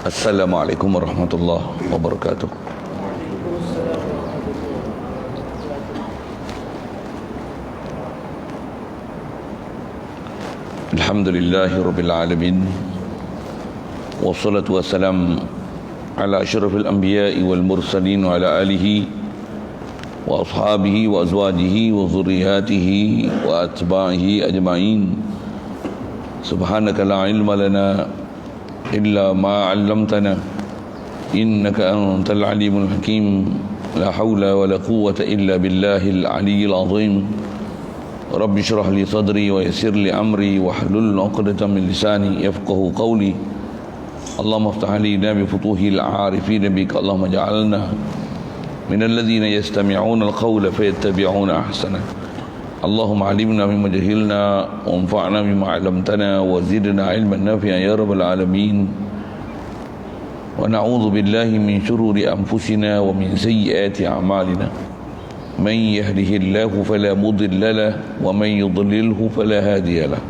Assalamualaikum warahmatullahi wabarakatuh. Alhamdulillahi rabbil alamin. Wassalatu wassalam ala asyrafil anbiya'i wal mursalin wa ala alihi wa ashabihi wa azwajihi wa dhurriyyatihi wa atba'ihi ajma'in. Subhanaka la ilma lana illa ma 'allamtana innaka antal alimul hakim. La haula wa la quwwata illa billahil aliyyil azim. Rabbi shrah li sadri wa yassir li amri wahlul 'uqdatam min lisani yafqahu qawli. Allahumma iftah alaina bi futuhil 'arifin bika. Allahumma ja'alna minal ladzina yastami'una al-qawla fayattabi'una ahsana. Allahumma 'allimna mimma jahilna wanfa'na bima 'allamtana wa zidna 'ilman nafi'an ya rabbal alamin. Wa na'udzu billahi min shururi anfusina wa min sayyiati a'malina. Man yahdihillahu fala mudilla lahu wa man yudlilhu fala hadiya lahu.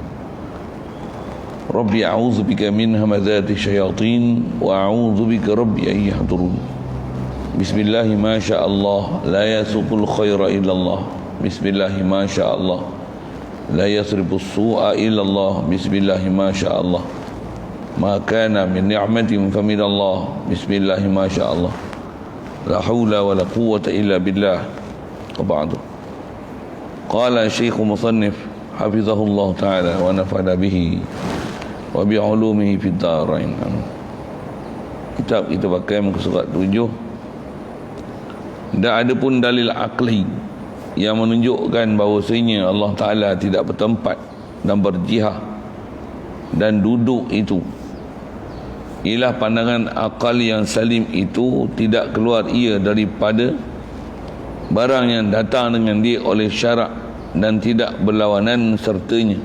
Rabbi a'udzu bika min hamazati syayatin wa a'udzu bika rabbi an yahdurun. Bismillah ma syaa Allah la yasuqul khaira illa Allah. Bismillah ma syaa Allah la yasrifus su'a illa Allah. Bismillah ma syaa Allah ma kana min ni'matin fa min Allah. Bismillah ma syaa Allah la haula wa la quwwata illa billah. Wa ba'du. Qala Syekh Musannif hafizahullah ta'ala wa nafa'ana bihi wa bi 'ulumihi fid dharain. Kitab kita pakai muka surat 7. Dan ada pun dalil akli yang menunjukkan bahawasanya Allah Ta'ala tidak bertempat dan berjihad dan duduk itu ialah pandangan akal yang salim itu tidak keluar ia daripada barang yang datang dengan dia oleh syarak dan tidak berlawanan sertanya.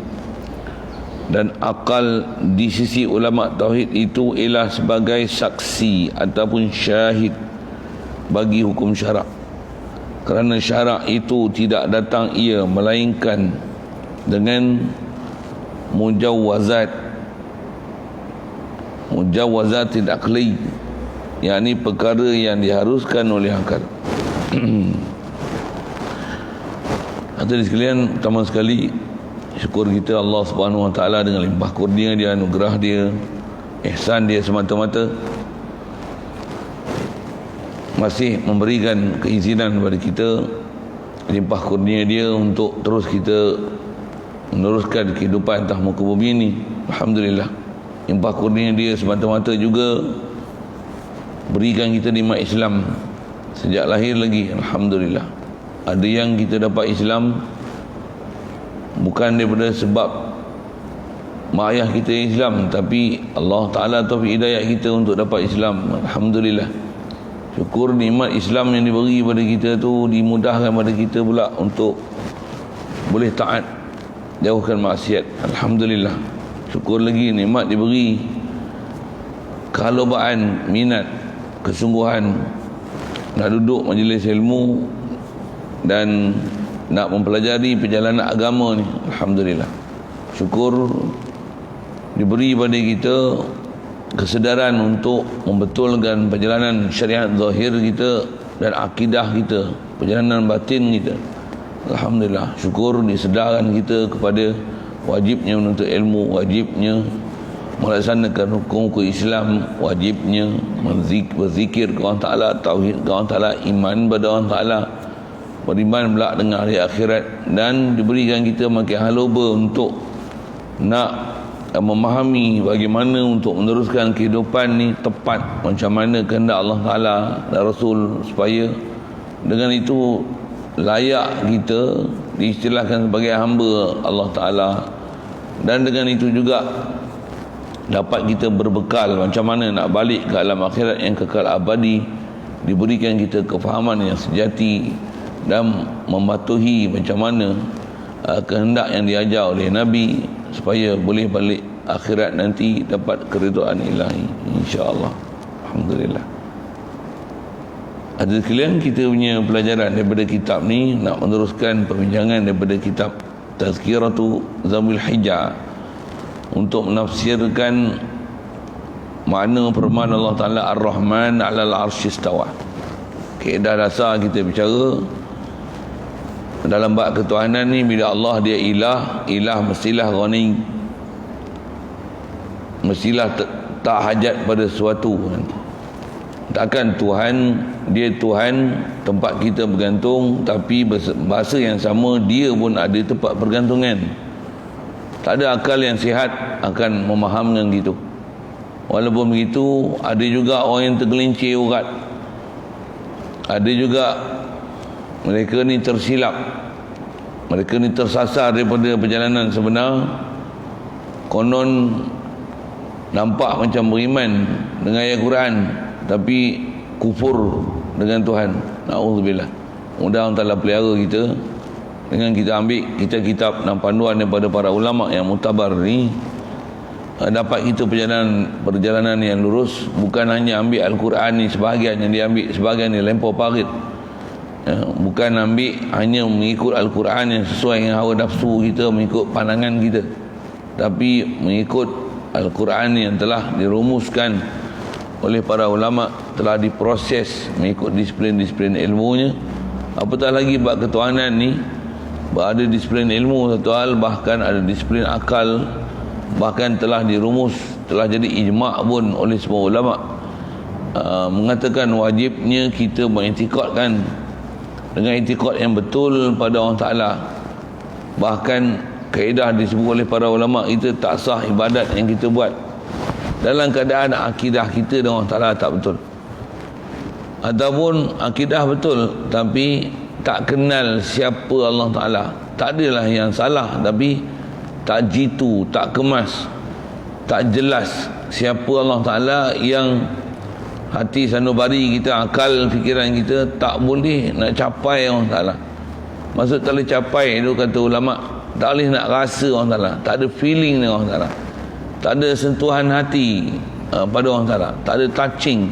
Dan akal di sisi ulama tauhid itu ialah sebagai saksi ataupun syahid bagi hukum syarak. Kerana syarak itu tidak datang ia melainkan dengan mujawazat tidak akli, yakni perkara yang diharuskan oleh akal. Hadirin sekalian, pertama sekali syukur kita Allah Subhanahu Wa Taala dengan limpah kurnia dia, anugerah dia, ihsan dia semata-mata masih memberikan keizinan kepada kita, limpah kurnia dia untuk terus kita meneruskan kehidupan atas muka bumi ini. Alhamdulillah. Limpah kurnia dia semata-mata juga berikan kita nikmat Islam sejak lahir lagi. Alhamdulillah. Ada yang kita dapat Islam bukan daripada sebab mak ayah kita Islam, tapi Allah Ta'ala taufik hidayah kita untuk dapat Islam. Alhamdulillah. Syukur nikmat Islam yang diberi kepada kita tu dimudahkan pada kita pula untuk boleh taat, jauhkan maksiat. Alhamdulillah. Syukur lagi nikmat diberi kehalubaan, minat, kesungguhan nak duduk majlis ilmu dan nak mempelajari perjalanan agama ni. Alhamdulillah. Syukur diberi pada kita kesedaran untuk membetulkan perjalanan syariat zahir kita dan akidah kita, perjalanan batin kita. Alhamdulillah. Syukur disedarkan kita kepada wajibnya menuntut ilmu, wajibnya melaksanakan hukum Islam, wajibnya berzikir kepada Allah Ta'ala, tauhid kepada Allah Ta'ala, iman kepada Allah Ta'ala, beriman pula dengan hari akhirat, dan diberikan kita makin haluba untuk nak memahami bagaimana untuk meneruskan kehidupan ni tepat macam mana kehendak Allah Ta'ala dan Rasul, supaya dengan itu layak kita diistilahkan sebagai hamba Allah Ta'ala, dan dengan itu juga dapat kita berbekal macam mana nak balik ke alam akhirat yang kekal abadi. Diberikan kita kefahaman yang sejati dan mematuhi macam mana kehendak yang diajar oleh Nabi, supaya boleh balik akhirat nanti dapat keridhaan ilahi, insya-Allah. Alhamdulillah. Ada sekalian, kita punya pelajaran daripada kitab ni nak meneruskan perbincangan daripada kitab Tazkiratu Zawil Hijjah untuk menafsirkan makna firman Allah Ta'ala Ar-Rahman 'alal 'arsy istawa. Kaedah dasar kita bicara dalam bab ketuhanan ni, bila Allah dia ilah mestilah ghani, mestilah tak hajat pada sesuatu. Takkan Tuhan dia Tuhan tempat kita bergantung, tapi bahasa yang sama dia pun ada tempat pergantungan. Tak ada akal yang sihat akan memahamkan gitu. Walaupun begitu, ada juga orang yang tergelincir urat, ada juga mereka ni tersilap, mereka ni tersasar daripada perjalanan sebenar. Konon nampak macam beriman dengan ayat Quran, tapi kufur dengan Tuhan. Na'udzubillah. Mudah Allah Ta'ala pelihara kita dengan kita ambil kitab-kitab dan panduan daripada para ulama yang mutabar ni, dapat kita perjalanan yang lurus. Bukan hanya ambil Al-Quran ni sebahagian yang diambil, sebahagian ni lempar parit. Bukan ambil hanya mengikut Al-Quran yang sesuai dengan hawa nafsu kita, mengikut pandangan kita, tapi mengikut Al-Quran yang telah dirumuskan oleh para ulama, telah diproses mengikut disiplin-disiplin ilmunya. Apatah lagi bab ketuhanan ni, ada disiplin ilmu satu hal, bahkan ada disiplin akal, bahkan telah dirumus, telah jadi ijma' pun oleh semua ulama, mengatakan wajibnya kita mengiktikadkan dengan iktikad yang betul pada Allah Ta'ala. Bahkan kaedah disebut oleh para ulama, itu tak sah ibadat yang kita buat dalam keadaan akidah kita dengan Allah Ta'ala tak betul, ataupun akidah betul tapi tak kenal siapa Allah Ta'ala. Tak adalah yang salah, tapi tak jitu, tak kemas, tak jelas siapa Allah Ta'ala, yang hati sanubari kita, akal fikiran kita tak boleh nak capai Allah Ta'ala. Maksud tak boleh capai itu, kata ulama, tak boleh nak rasa Allah Ta'ala, tak ada feeling dengan Allah Ta'ala, tak ada sentuhan hati pada Allah Ta'ala, tak ada touching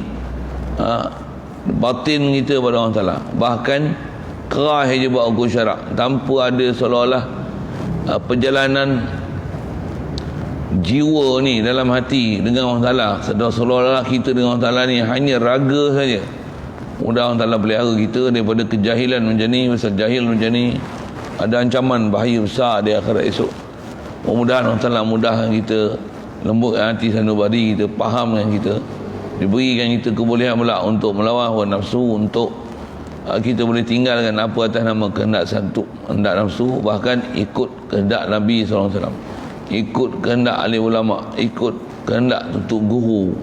batin kita pada Allah Ta'ala. Bahkan kerah je buat hukum syarak, tanpa ada seolah-olah perjalanan jiwa ni dalam hati dengan Allah Ta'ala. Seolah-olah kita dengan Allah Ta'ala ni hanya raga saja. Mudah Allah Ta'ala pelihara kita daripada kejahilan macam ni. Pasal jahil macam ni ada ancaman bahaya besar di akhirat esok. Mudah-mudahan Allah Ta'ala mudahkan kita, lembutkan hati sanubari kita, fahamkan kita, diberikan kita kebolehan pula untuk melawan hawa nafsu, untuk kita boleh tinggalkan apa atas nama kehendak nafsu, bahkan ikut kehendak Nabi SAW, ikut kehendak ahli ulama, ikut kehendak tutup guru,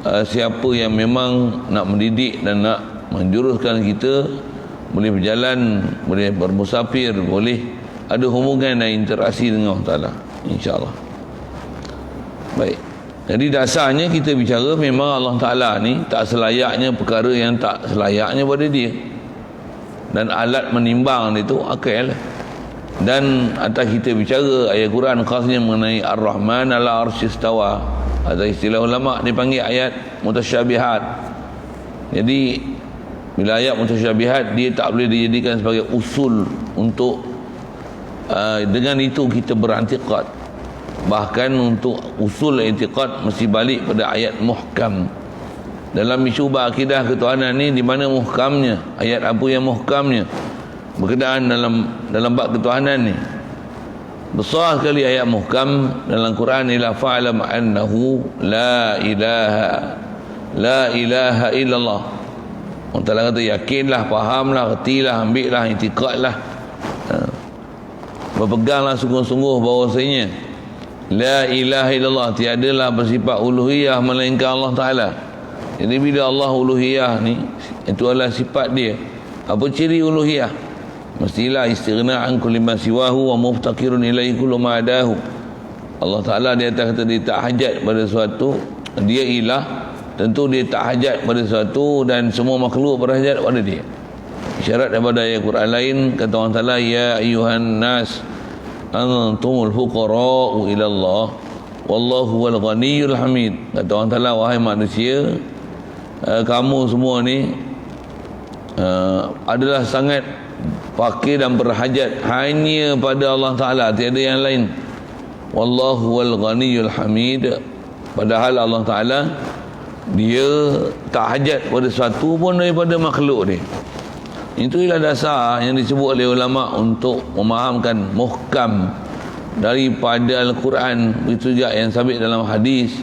siapa yang memang nak mendidik dan nak menjuruskan kita boleh berjalan, boleh bermusafir, boleh ada hubungan dan interaksi dengan Allah Ta'ala, insyaAllah. Baik, jadi dasarnya kita bicara memang Allah Ta'ala ni tak selayaknya perkara yang tak selayaknya pada dia, dan alat menimbang itu akal. Dan atas kita bicara ayat Quran khasnya mengenai Ar-Rahman 'ala 'arsy istawa, atau istilah ulama dipanggil ayat mutasyabihat. Jadi bila ayat mutasyabihat, dia tak boleh dijadikan sebagai usul untuk dengan itu kita berantiqad. Bahkan untuk usul i'tiqad mesti balik pada ayat muhkam. Dalam isu akidah ketuhanan ni, di mana muhkamnya, ayat apa yang muhkamnya berkenaan dalam bab ketuhanan ni. Besar sekali ayat muhkam dalam Quran, ila fa'lam annahu la ilaha illallah. Allah Ta'ala kata yakinlah, fahamlah, retilah, ambillah, i'tiqadlah, berpeganglah sungguh-sungguh bahawasanya la ilaha illallah, tiadalah bersifat uluhiyah melainkan Allah Ta'ala. Jadi bila Allah uluhiyah ni, itu adalah sifat dia. Apa ciri uluhiyah? Mestilah istighna'an kulli ma siwahu wa muftaqirun ilaihi kullu ma adahu. Allah Ta'ala di atas kata dia tak hajat pada sesuatu, dia ilah, tentu dia tak hajat pada sesuatu, dan semua makhluk berhajat pada dia. Syarat daripada ayat Quran lain, kata Allah Ta'ala, ya ayuhan nas antumul fuqara'u ila Allah wallahu wal ghaniyyul hamid. Kata Allah Ta'ala, wahai manusia, kamu semua ni adalah sangat fakir dan berhajat hanya pada Allah Ta'ala, tiada yang lain. Wallahu wal ghaniyyul hamid. Padahal Allah Ta'ala dia tak hajat pada sesuatu pun daripada makhluk dia. Itu ialah dasar yang disebut oleh ulama untuk memahamkan muhkam daripada Al-Quran. Itu juga yang sabit dalam hadis,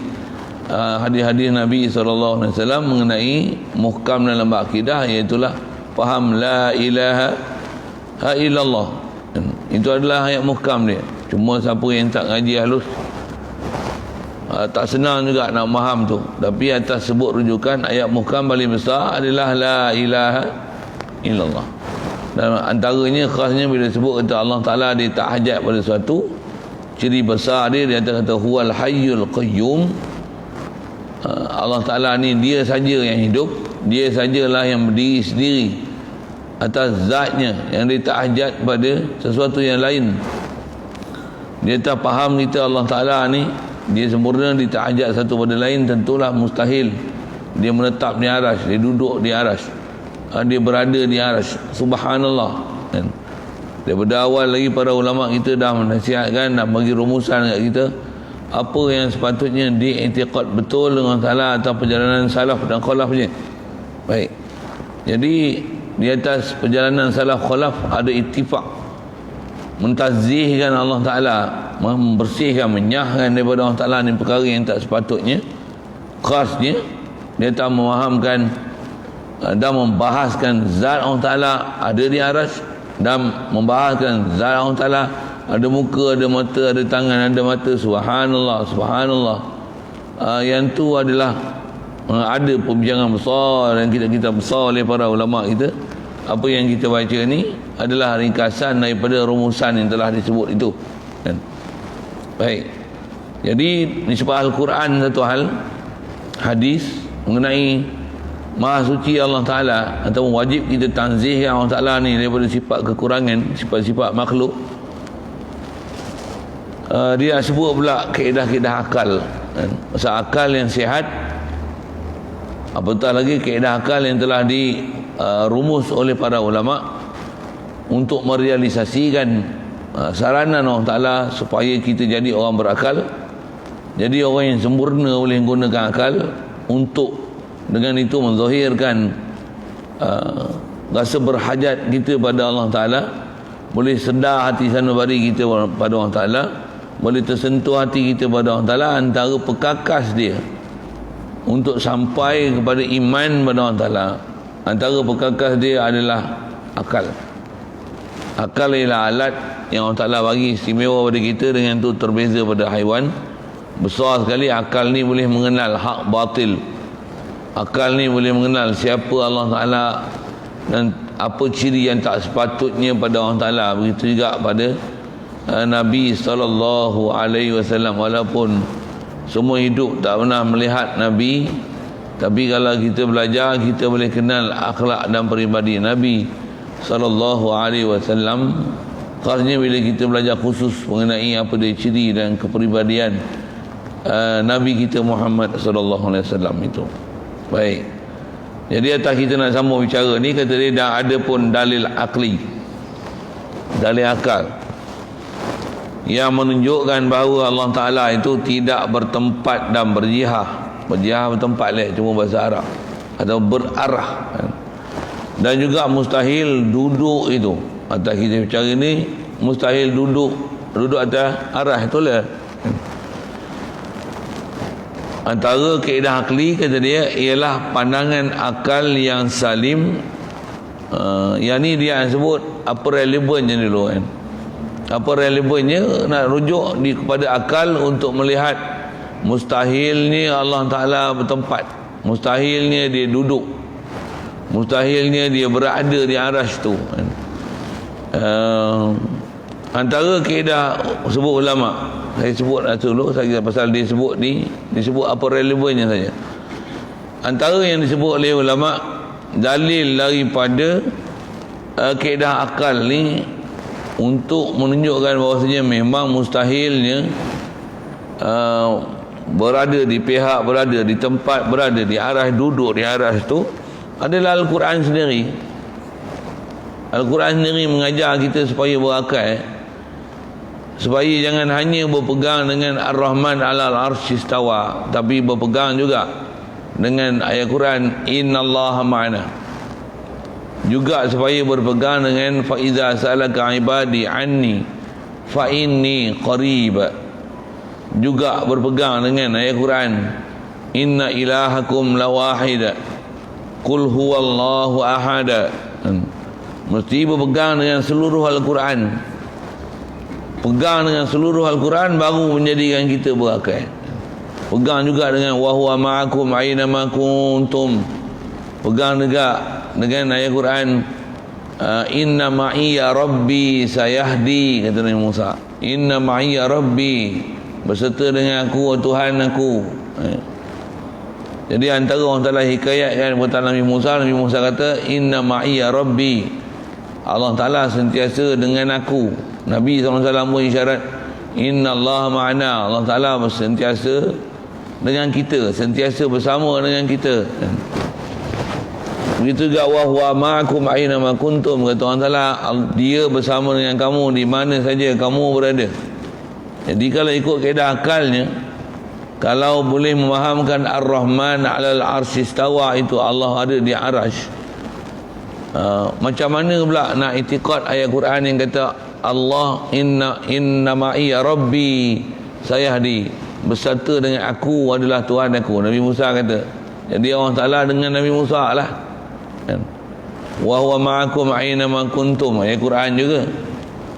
hadis-hadis Nabi SAW mengenai muhkam dalam akidah, iaitulah faham la ilaha illallah. Itu adalah ayat muhkam dia. Cuma siapa yang tak ngaji halus tak senang juga nak faham tu. Tapi atas sebut rujukan ayat muhkam paling besar adalah la ilaha illallah. Dan antaranya khasnya bila sebut kata Allah Ta'ala dia tak hajat pada sesuatu, ciri besar dia atas kata huwal hayyul qayyum. Allah Ta'ala ni dia saja yang hidup, dia sajalah yang berdiri sendiri atas zatnya, yang dia tak hajat pada sesuatu yang lain. Dia tak faham kita Allah Ta'ala ni dia sempurna, dia tak hajat satu pada lain, tentulah mustahil dia menetap di aras, dia duduk di aras, dia berada di aras. Subhanallah. Daripada awal lagi para ulama kita dah menasihatkan, dah bagi rumusan kat kita apa yang sepatutnya diiktikad betul dengan Ta'ala atau perjalanan salaf dan khalafnya. Baik, jadi di atas perjalanan salaf khalaf ada ittifaq mentazihkan Allah Ta'ala, membersihkan, menyahkan daripada Allah Ta'ala ni perkara yang tak sepatutnya. Khasnya dia tak memahamkan dan membahaskan zat Allah Ta'ala ada di aras, dan membahaskan zat Allah Ta'ala ada muka, ada mata, ada tangan, ada mata. Subhanallah, subhanallah. Yang tu adalah ada perbincangan besar dan kita besar oleh para ulama kita. Apa yang kita baca ni adalah ringkasan daripada rumusan yang telah disebut itu, kan? Baik, jadi nisbah Al-Quran satu hal, hadis mengenai Maha Suci Allah Ta'ala, atau wajib kita tanzih Allah Ta'ala ni daripada sifat kekurangan, sifat-sifat makhluk. Dia sebut pula kaedah-kaedah akal, kan? Pasal akal yang sihat, apatah lagi kaedah akal yang telah dirumus oleh para ulama untuk merealisasikan saranan Allah Ta'ala supaya kita jadi orang berakal, jadi orang yang sempurna boleh menggunakan akal untuk dengan itu menzahirkan rasa berhajat kita pada Allah Ta'ala, boleh sedar hati sanubari kita pada Allah Ta'ala, boleh tersentuh hati kita pada Allah Ta'ala. Antara perkakas dia untuk sampai kepada iman pada Allah Ta'ala, antara perkakas dia adalah akal. Akal ialah alat yang Allah Ta'ala bagi istimewa pada kita, dengan itu terbeza pada haiwan. Besar sekali akal ni boleh mengenal hak batil. Akal ni boleh mengenal siapa Allah Ta'ala dan apa ciri yang tak sepatutnya pada Allah Ta'ala. Begitu juga pada Nabi SAW. Walaupun semua hidup tak pernah melihat Nabi, tapi kalau kita belajar, kita boleh kenal akhlak dan peribadi Nabi SAW. Khasnya bila kita belajar khusus mengenai apa dia ciri dan kepribadian Nabi kita Muhammad SAW itu. Baik, jadi atas kita nak sambung bicara ni, kata dia dah ada pun dalil akli, dalil akal yang menunjukkan bahawa Allah Ta'ala itu tidak bertempat dan berjihah. Berjihah bertempat lah, cuma bahasa Arab, atau berarah, dan juga mustahil duduk. Itu atas kita bicara ni mustahil duduk atas arah. Itulah antara kaedah akli, kata dia, ialah pandangan akal yang salim. Yang ni dia sebut apa relevannya dulu, kan? Apa relevannya? Nak rujuk kepada akal untuk melihat mustahilnya Allah Ta'ala bertempat, mustahilnya dia duduk, mustahilnya dia berada di aras tu, kan? Antara kaedah sebut ulama, saya sebut dulu saya pasal dia sebut disebut apa relevannya saja. Antara yang disebut oleh ulama dalil daripada kaedah akal ni untuk menunjukkan bahawasanya memang mustahilnya berada di pihak, berada di tempat, berada di arah, duduk di arah tu adalah Al-Quran sendiri. Al-Quran sendiri mengajar kita supaya berakal. supaya jangan hanya berpegang dengan Ar-Rahman 'alal arsy istawa, tapi berpegang juga dengan ayat Quran innallaha ma'ana. Juga supaya berpegang dengan fa iza sa'alaka 'ibadi 'anni fa inni qarib. Juga berpegang dengan ayat Quran inna ilahakum lawahid qul huwallahu ahad. Mesti berpegang dengan seluruh Al-Quran. Pegang dengan seluruh Al-Quran baru menjadikan kita berakal. Pegang juga dengan wa huwa ma'akum aina ma kuntum. Pegang juga dengan ayat Quran inna ma'iya rabbi sayahdi, kata Nabi Musa. Inna ma'iya rabbi, berserta dengan aku Tuhan aku. Jadi antara orang Ta'ala hikayatkan kepada Nabi Musa kata inna ma'iya rabbi, Allah Ta'ala sentiasa dengan aku. Nabi SAW pun isyarat inna Allah ma'ana, Allah Ta'ala sentiasa dengan kita, sentiasa bersama dengan kita. Begitu juga wa huwa ma'akum aina ma kuntum, kata Allah Ta'ala dia bersama dengan kamu di mana saja kamu berada. Jadi kalau ikut kaedah akalnya, kalau boleh memahamkan Ar-Rahman 'alal arsy istawa, itu Allah ada di arasy, macam mana pula nak i'tiqad ayat Quran yang kata Allah inna ma'iya rabbi sayahdi, beserta dengan aku adalah Tuhan aku. Nabi Musa kata. Jadi Allah Ta'ala dengan Nabi Musa lah. Wa huwa ma'akum aina ma kuntum, ayat Quran juga.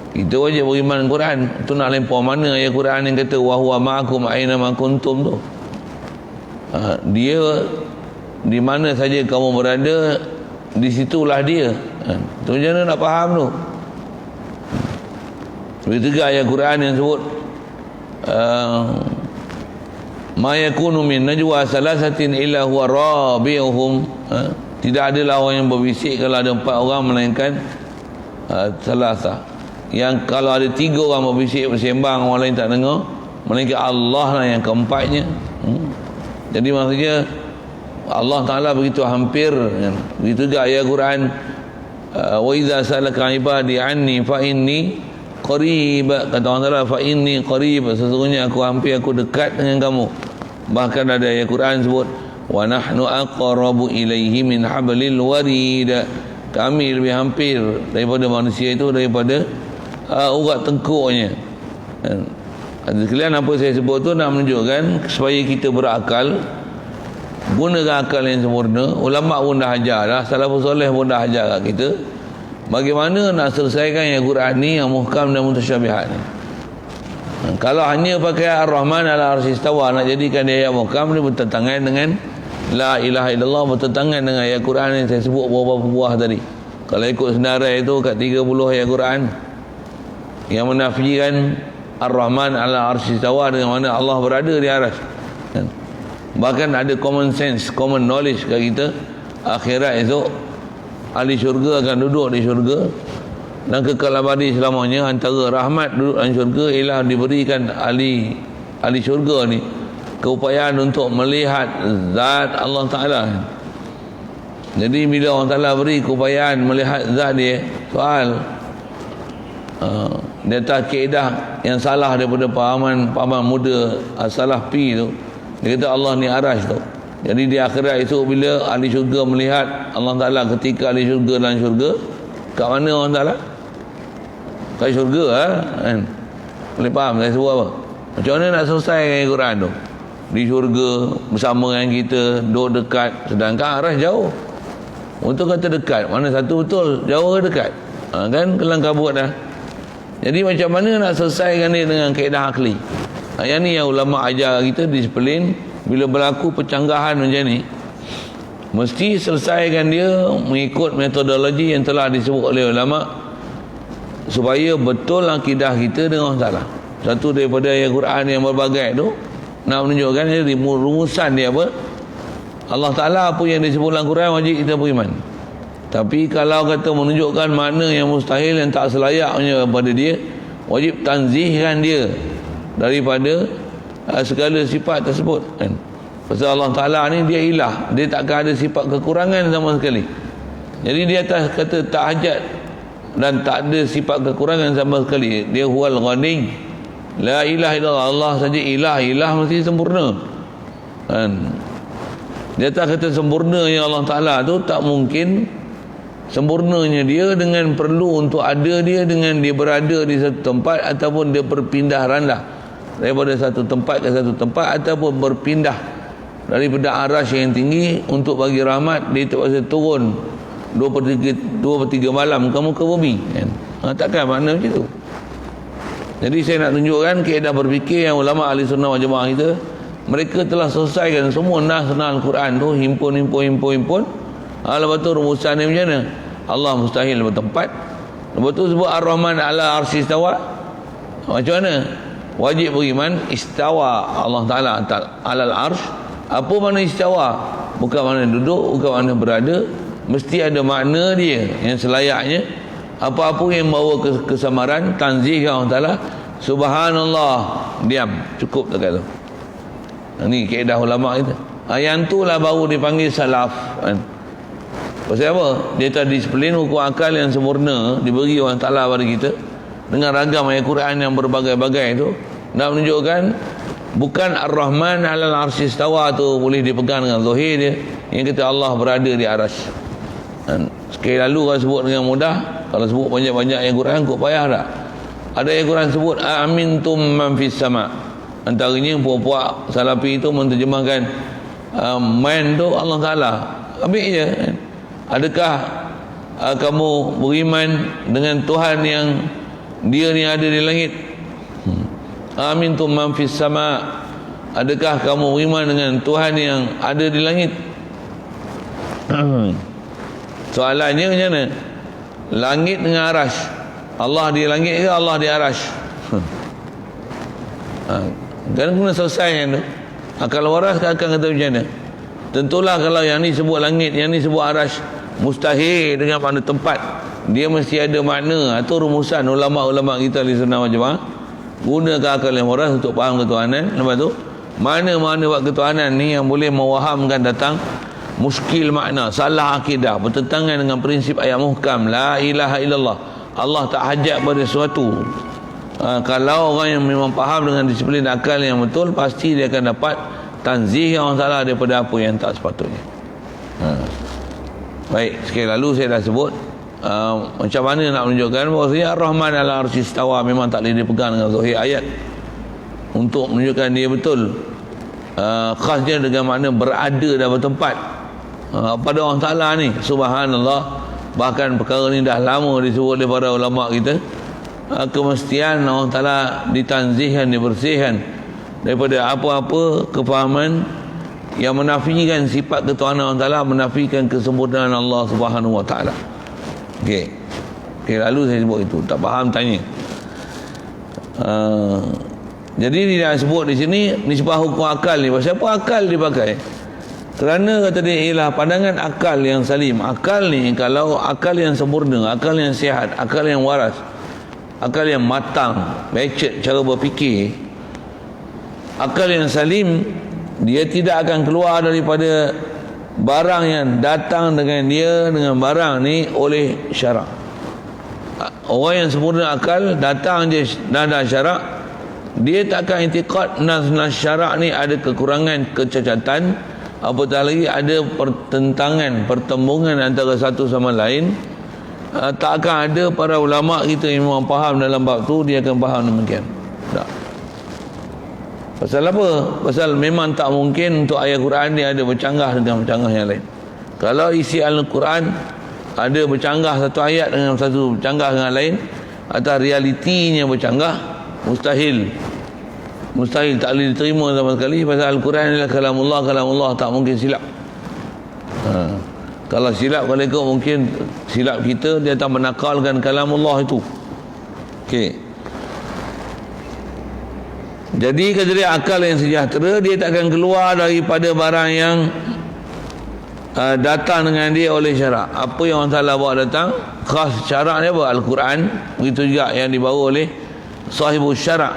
Kita wajib beriman Quran. Tu nak lempar mana ayat Quran yang kata wa huwa ma'akum aina ma kuntum tu? Dia di mana saja kamu berada, di situlah dia. Tu macam mana nak faham tu? Begitu juga ayat Quran yang sebut ma yakunu min najwa salasatin illa huwa rabi'uhum. Tidak adalah orang yang berbisik kalau ada 4 orang melainkan salasa. Yang kalau ada 3 orang berbisik bersembang, orang lain tak dengar, melainkan Allah lah yang keempatnya. Jadi maksudnya Allah Ta'ala begitu hampir. Begitu juga ayat Quran wa idza salaka ibadi anni fa inni qarib, kata Allah Ta'ala fa inni qarib, sesungguhnya aku hampir, aku dekat dengan kamu. Bahkan ada ayat Quran sebut wa nahnu aqrabu ilaihi min hablil warid, kami lebih hampir daripada manusia itu daripada urat tengkuknya. Sekalian apa saya sebut tu nak menunjukkan supaya kita berakal, gunakan akal yang sempurna. Ulama pun dah ajar dah, salafus soleh pun dah ajar kat kita bagaimana nak selesaikan ayat Quran ni yang muhkam dan mutasyabihat ni. Kalau hanya pakai Ar-Rahman 'ala arsy istawa nak jadikan dia ayat muhkam, ni bertentangan dengan la ilaha illallah, bertentangan dengan ayat Quran yang saya sebut beberapa buah tadi. Kalau ikut senarai itu kat 30 ayat Quran yang menafikan Ar-Rahman 'ala arsy istawa dengan mana Allah berada di aras. Bahkan ada common sense, common knowledge kat kita, akhirat esok ahli syurga akan duduk di syurga dan kekal abadi selamanya. Antara rahmat duduk dalam syurga ialah diberikan ahli syurga ni keupayaan untuk melihat zat Allah Ta'ala. Jadi bila Allah Ta'ala beri keupayaan melihat zat dia, soal di atas kaedah yang salah daripada pahaman muda salah pi tu, dia kata Allah ni arasy tu. Jadi di akhirat itu bila ahli syurga melihat Allah Ta'ala, ketika ahli syurga dalam syurga, kat mana Allah Ta'ala? Kat syurga kan? Boleh faham saya sebut apa? Macam mana nak selesai dengan Quran tu? Di syurga bersama dengan kita, duduk dekat, sedangkan arasy jauh. Untuk kata dekat, mana satu betul? Jauh ke dekat? Kan kelang kabut dah. Jadi macam mana nak selesaikan dia dengan kaedah akli? Yang ni yang ulama ajar kita disiplin. Bila berlaku percanggahan macam ni, mesti selesaikan dia mengikut metodologi yang telah disebut oleh ulama supaya betul akidah kita dengan Allah Ta'ala. Satu daripada ayat Quran yang berbagai tu nak menunjukkan dia rumusan dia apa? Allah Ta'ala apa yang disebut dalam Quran wajib kita beriman. Tapi kalau kata menunjukkan makna yang mustahil, yang tak selayaknya pada dia, wajib tanzihkan dia daripada segala sifat tersebut kan. Pasal Allah Ta'ala ni dia ilah, dia takkan ada sifat kekurangan sama sekali. Jadi dia atas kata tak hajat dan tak ada sifat kekurangan sama sekali. Dia huwal ghani, La ilaha illallah, Allah saja ilah, ilah mesti sempurna kan. Dia tak kata sempurnanya Allah Ta'ala tu tak mungkin. Sempurnanya dia dengan perlu untuk ada dia dengan dia berada di satu tempat ataupun dia berpindah randah daripada satu tempat ke satu tempat ataupun berpindah daripada arasy yang tinggi untuk bagi rahmat. Dia terpaksa turun 2/3 malam kamu ke bumi kan? Takkan makna macam tu. Jadi saya nak tunjukkan kaedah berfikir yang ulama ahli sunnah wal jamaah kita, mereka telah selesaikan semua nas Al-Quran tu, himpun. Lepas tu rumusan ni macam mana? Allah mustahil bertempat. Lepas tu sebut Ar-Rahman ala arsy istawa. Macam mana? Wajib beriman istawa Allah Ta'ala alal arsh. Apa makna istawa? Bukan makna duduk, bukan makna berada. Mesti ada makna dia yang selayaknya. Apa-apa yang bawa kesamaran, tanzih Allah Ta'ala, subhanallah, diam, cukup dekat tu. Ini kaedah ulama kita. Yang tu lah baru dipanggil salaf kan? Pasal apa? Dia telah disiplin hukum akal yang sempurna diberi Allah Ta'ala pada kita dengan ragam ayat Quran yang berbagai-bagai itu, nak menunjukkan bukan Ar-Rahman alal arsy istawa tu boleh dipegang dengan zahir dia yang kata Allah berada di arasy. Sekali lalu kalau sebut dengan mudah, kalau sebut banyak-banyak ayat Quran kok payah tak? Ada ayat Quran sebut amintum man fis sama. Antaranya puak-puak salafi itu menterjemahkan man tu Allah Ta'ala. Ambil je. Adakah kamu beriman dengan Tuhan yang dia ni ada di langit? Amintum man fis sama. Adakah kamu beriman dengan Tuhan yang ada di langit? Soalannya macam mana? Langit dengan arasy. Allah di langit ke Allah di arasy? Kan kena selesai yang tu. Akal waras akan kata macam mana? Tentulah kalau yang ni sebut langit, yang ni sebut arasy, mustahil dengan mana tempat. Dia mesti ada makna. Itu rumusan ulama-ulama kita di sunnah wal jamaah. Gunakan akal yang waras untuk faham ketuhanan. Lepas tu mana-mana buat ketuhanan ni yang boleh mewahamkan datang muskil makna, salah akidah, bertentangan dengan prinsip ayat muhkam la ilaha illallah, Allah tak hajat pada sesuatu. Kalau orang yang memang faham dengan disiplin akal yang betul, pasti dia akan dapat tanzih Allah Ta'ala daripada apa yang tak sepatutnya. Baik, sekali lalu saya dah sebut macam mana nak menunjukkan bahawasanya Ar-Rahman ala arsy istawa memang tak boleh dipegang dengan zahir ayat untuk menunjukkan dia betul khasnya dengan makna berada dalam tempat pada Allah Ta'ala ni. Subhanallah, bahkan perkara ni dah lama disebut oleh para ulama kita. Kemestian Allah Ta'ala ditanzihkan, dibersihkan daripada apa-apa kefahaman yang menafikan sifat ketuhanan Allah Ta'ala, menafikan kesempurnaan Allah Subhanahu Wa Ta'ala. Okey, lalu saya sebut itu, tak faham tanya. Jadi dia sebut di sini nisbah hukum akal ni. Pasal apa akal dipakai? Kerana kata dia ialah pandangan akal yang salim. Akal ni kalau akal yang sempurna, akal yang sihat, akal yang waras, akal yang matang, matured cara berfikir, akal yang salim, dia tidak akan keluar daripada barang yang datang dengan dia, dengan barang ni oleh syarak. Orang yang sempurna akal datang je nada syarak, dia tak akan i'tiqad nas syarak ni ada kekurangan, kecacatan, apatah lagi ada pertentangan, pertembungan antara satu sama lain. Tak akan ada para ulama kita yang memang faham dalam bab tu, dia akan faham demikian. Tak. Pasal apa? Pasal memang tak mungkin untuk ayat Quran dia ada bercanggah dengan bercanggah yang lain. Kalau isi Al-Quran ada bercanggah satu ayat dengan satu bercanggah dengan lain, atau realitinya bercanggah, mustahil, tak boleh diterima sama sekali. Pasal Al-Quran adalah kalamullah, tak mungkin silap. Kalau silap, kalau ikut mungkin silap kita, dia tak menakalkan kalamullah itu. Okey. Jadi kata dia akal yang sejahtera, dia tak akan keluar daripada barang yang datang dengan dia oleh syarak. Apa yang Allah Ta'ala bawa datang, khas syarak dia apa? Al-Quran. Begitu juga yang dibawa oleh sahibus syarak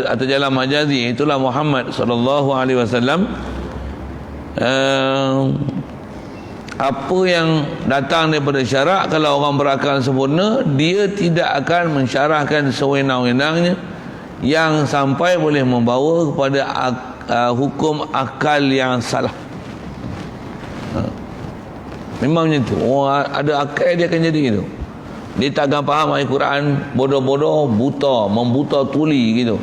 atau jalan majazi, itulah Muhammad sallallahu alaihi wasallam. Apa yang datang daripada syarak, kalau orang berakal sempurna, dia tidak akan mensyarahkan sewenang-wenangnya, yang sampai boleh membawa kepada hukum akal yang salah. Memang macam tu. Orang ada akal dia akan jadi gitu. Dia tak akan faham Al-Quran, bodoh-bodoh, buta, membuta tuli gitu.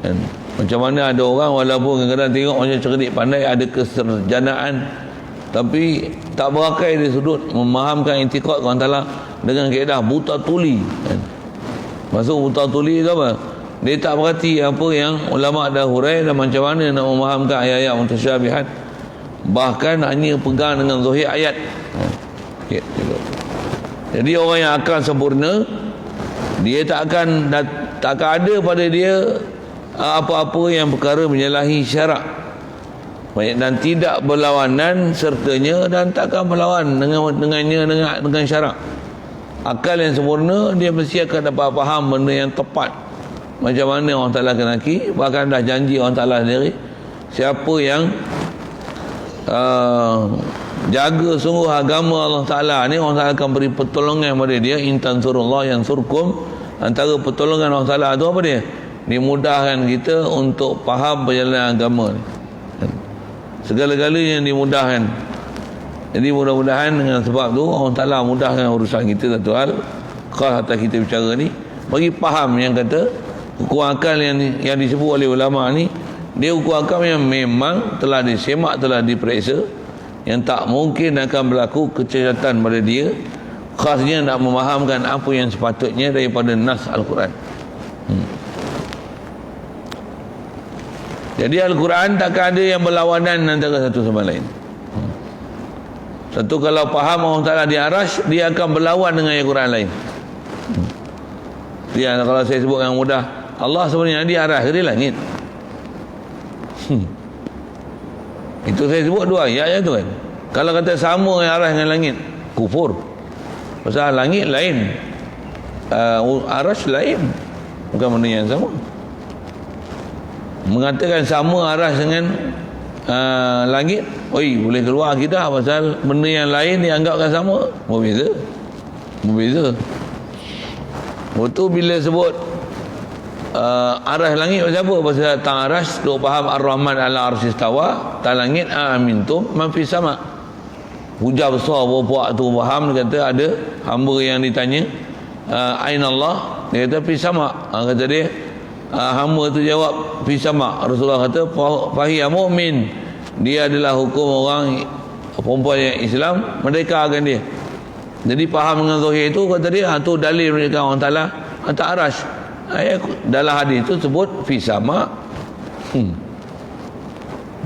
Kan? Macam mana ada orang walaupun kadang-kadang tengok macam cerdik pandai, ada keserjanaan, tapi tak berakal di sudut memahamkan intikad Allah Ta'ala dengan kaedah buta tuli. Kan? Maksud buta tuli itu apa? Dia tak berhati apa yang ulama dah hurai dan macam mana nak memahamkan ayat-ayat mutasyabihat. Bahkan hanya pegang dengan zahir ayat. Jadi orang yang akal sempurna, dia tak akan ada pada dia apa-apa yang perkara menyalahi syarak, dan tidak berlawanan sertanya, dan takkan berlawan dengan syarak. Akal yang sempurna, dia mesti akan dapat faham benda yang tepat macam mana Allah Ta'ala kenaki. Bahkan dah janji Allah Ta'ala sendiri, siapa yang jaga sungguh agama Allah Ta'ala ni, Allah Ta'ala akan beri pertolongan kepada dia. In tansurullah yansurkum. Antara pertolongan Allah Ta'ala tu apa dia? Dimudahkan kita untuk faham perjalanan agama ni. Segala-galanya dimudahkan. Jadi mudah-mudahan dengan sebab tu Allah Ta'ala mudahkan urusan kita. Satu hal khas atas kita bicara ni, bagi faham yang kata hukum akal yang disebut oleh ulama ni, dia hukum akal yang memang telah disemak, telah diperiksa, yang tak mungkin akan berlaku kecacatan pada dia, khasnya nak memahamkan apa yang sepatutnya daripada nas Al-Quran. Jadi Al-Quran takkan ada yang berlawanan antara satu sama lain. Satu, kalau faham Allah Ta'ala di Arash, dia akan berlawan dengan Al-Quran lain. Dia, kalau saya sebut dengan mudah, Allah sebenarnya di Arash, di langit. Itu saya sebut dua ayat je tu kan. Kalau kata sama yang Arash dengan langit, kufur. Pasal langit lain, Arash lain, bukan benda yang sama. Mengatakan sama Arash dengan langit, boleh keluar kita, pasal benda yang lain dianggapkan sama. Berbeza. Waktu bila sebut Arash langit, pasal apa? Pasal tang Arash duk faham Ar-Rahman ala arsyis tawa, tang langit amintum man fis sama. Hujah besar buat tu faham. Dia kata ada hamba yang ditanya aina Allah, dia kata fis sama. Kata dia, hamba tu jawab fis sama. Rasulullah kata fahiya mu'min, dia adalah hukum orang perempuan yang Islam, merdekakan dia. Jadi faham dengan zahir itu, kata dia, tu dalil menunjukkan Allah Ta'ala atas Arash. Dalam hadis itu sebut fi sama,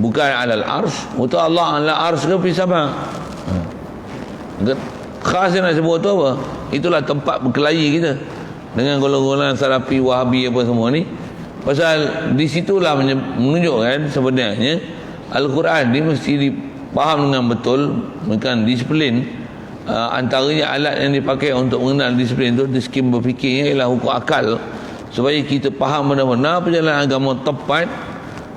bukan alal arsh. Betul Allah alal arsh ke fi sama? Khas yang nak sebut tu apa? Itulah tempat berkelahi kita dengan golongan-golongan Salafi, Wahabi apa semua ni. Pasal di situlah menunjukkan sebenarnya Al-Quran ni mesti dipaham dengan betul, bukan disiplin. Antaranya alat yang dipakai untuk mengenal disiplin tu, skim berfikirnya ialah hukum akal, supaya kita faham benar-benar perjalanan agama tepat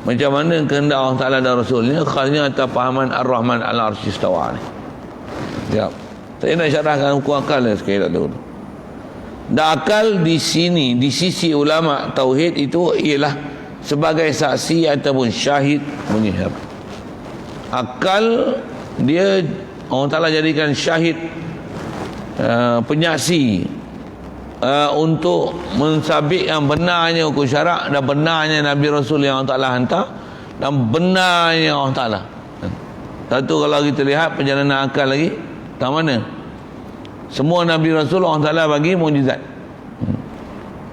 macam mana kehendak Allah Ta'ala dan Rasulnya, khasnya atas fahaman Ar-Rahman ala arsyis tawa ni. Ya, saya nak syarahkan hukum akal sekali tak tahu. Dan akal di sini, di sisi ulama tauhid itu ialah sebagai saksi ataupun syahid menyihab. Akal dia Allah Ta'ala jadikan syahid, penyaksi, untuk mensabit yang benarnya hukum syarak dan benarnya Nabi Rasul yang Allah Ta'ala hantar dan benarnya Allah Ta'ala. Satu, kalau kita lihat perjalanan akal lagi, tak mana semua Nabi Rasul Allah Ta'ala bagi mujizat.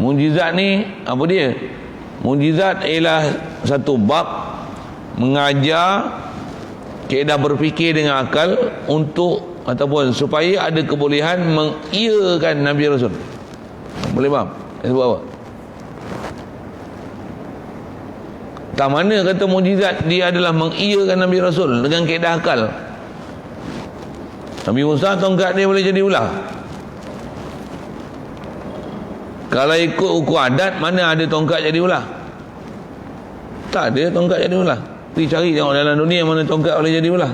Mujizat ni apa dia? Mujizat ialah satu bab mengajar kaedah berfikir dengan akal untuk ataupun supaya ada kebolehan mengiyakan Nabi Rasul. Boleh faham? Saya sebut apa? Tak mana kata mujizat dia adalah mengiyakan Nabi Rasul dengan kaedah akal. Nabi Musa tongkat dia boleh jadi ular. Kalau ikut hukum adat, mana ada tongkat jadi ular? Tak ada tongkat jadi ular. Pergi cari tengok dalam dunia mana tongkat boleh jadi ular.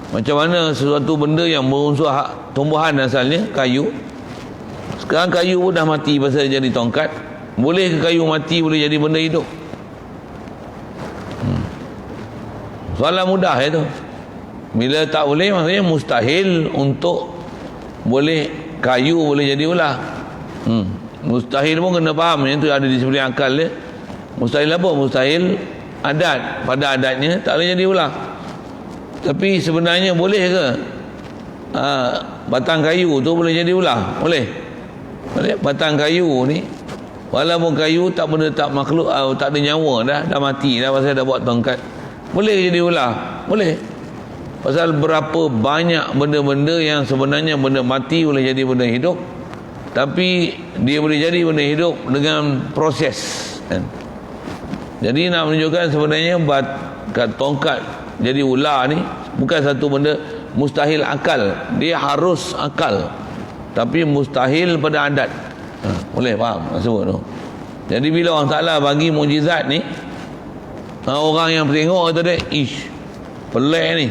Macam mana sesuatu benda yang berunsur tumbuhan asalnya kayu, sekarang kayu pun dah mati pasal jadi tongkat. Boleh ke kayu mati boleh jadi benda hidup? Soalan mudah itu. Bila tak boleh, maksudnya mustahil untuk boleh kayu boleh jadi ular. Mustahil pun kena faham, yang tu ada di sebelah akal dia. Mustahil apa? Mustahil adat, pada adatnya tak boleh jadi ular. Tapi sebenarnya boleh ke batang kayu tu boleh jadi ular? Boleh. Batang kayu ni walaupun kayu tak benda, tak makhluk, tak ada nyawa, dah mati dah, pasal dah buat tongkat, boleh jadi ular? Boleh. Pasal berapa banyak benda-benda yang sebenarnya benda mati boleh jadi benda hidup, tapi dia boleh jadi benda hidup dengan proses, kan? Jadi nak menunjukkan sebenarnya tongkat jadi ular ni bukan satu benda mustahil akal, dia harus akal, tapi mustahil pada adat. Boleh faham sebut tu. Jadi bila Allah Ta'ala bagi mukjizat ni, orang yang tengok kata dia, ish, pelik ni,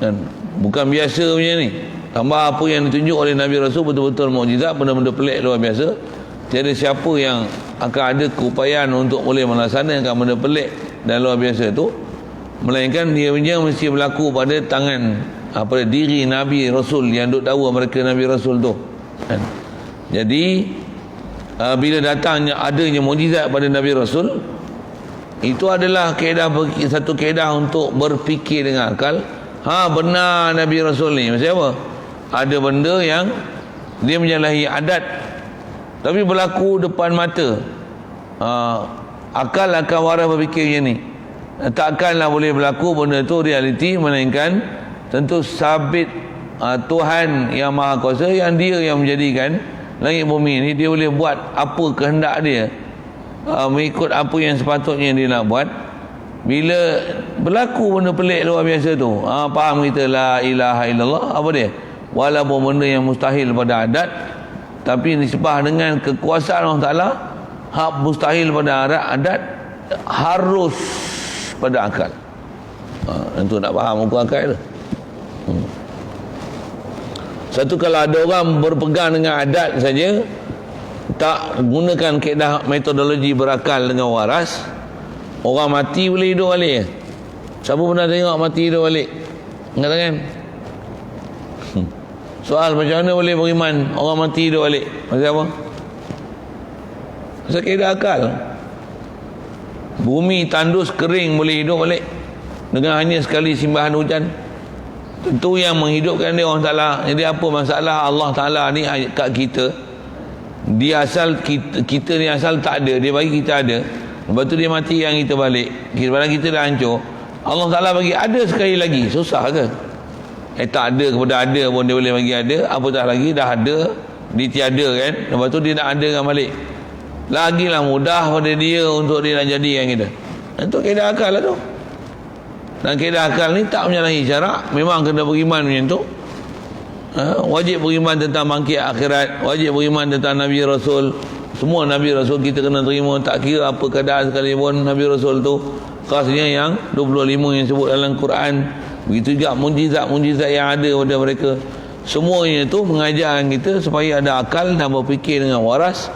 kan? Bukan biasa punya ni. Tambah apa yang ditunjuk oleh Nabi Rasul betul-betul mukjizat, benda-benda pelik luar biasa. Tiada siapa yang akan ada keupayaan untuk boleh melaksanakan benda pelik dan luar biasa tu, melainkan dia punya mesti berlaku pada tangan pada diri Nabi Rasul yang duk tahu mereka Nabi Rasul tu, kan? Jadi bila datangnya adanya mukjizat pada Nabi Rasul, itu adalah satu kaedah untuk berfikir dengan akal. Benar Nabi Rasul ni macam apa? Ada benda yang dia menyalahi adat tapi berlaku depan mata. Akal akan waras berfikir macam ni. Takkanlah boleh berlaku benda tu realiti, melainkan tentu sabit Tuhan yang Maha Kuasa, yang dia yang menjadikan langit bumi ni, dia boleh buat apa kehendak dia, mengikut apa yang sepatutnya dia nak buat. Bila berlaku benda pelik luar biasa tu, faham kita la ilaha illallah, apa dia? Walaupun benda yang mustahil pada adat, tapi disebabkan dengan kekuasaan Allah Ta'ala, hak mustahil pada adat harus pada akal. Tentu nak faham hukum akal tu. Satu, kalau ada orang berpegang dengan adat saja, tak gunakan kaedah metodologi berakal dengan waras, orang mati boleh hidup balik. Siapa pernah tengok mati hidup balik? Angkat tangan. Soal, macam mana boleh beriman orang mati hidup balik? Maksud apa? Maksud kaedah akal. Bumi tandus kering boleh hidup balik dengan hanya sekali simbahan hujan. Tentu yang menghidupkan dia Allah Ta'ala. Jadi apa masalah Allah Ta'ala ni kat kita? Dia asal kita ni asal tak ada, dia bagi kita ada. Lepas tu dia mati yang kita balik, badan kita dah hancur. Allah Ta'ala bagi ada sekali lagi. Susah ke? Tak ada kepada ada pun dia boleh bagi ada. Apatah lagi dah ada, dia tiada, kan? Lepas tu dia nak adakan balik. Lagilah mudah pada dia untuk dia nak jadikan kita. Itu kaedah akal lah tu. Dan kaedah akal ni tak menyalahi syarak. Memang kena beriman macam tu. Wajib beriman tentang bangkit akhirat, wajib beriman tentang Nabi Rasul. Semua Nabi Rasul kita kena terima, tak kira apa keadaan sekalipun. Nabi Rasul tu khasnya yang 25 yang sebut dalam Quran. Begitu juga mujizat-mujizat yang ada pada mereka. Semuanya tu mengajar kita supaya ada akal dan berfikir dengan waras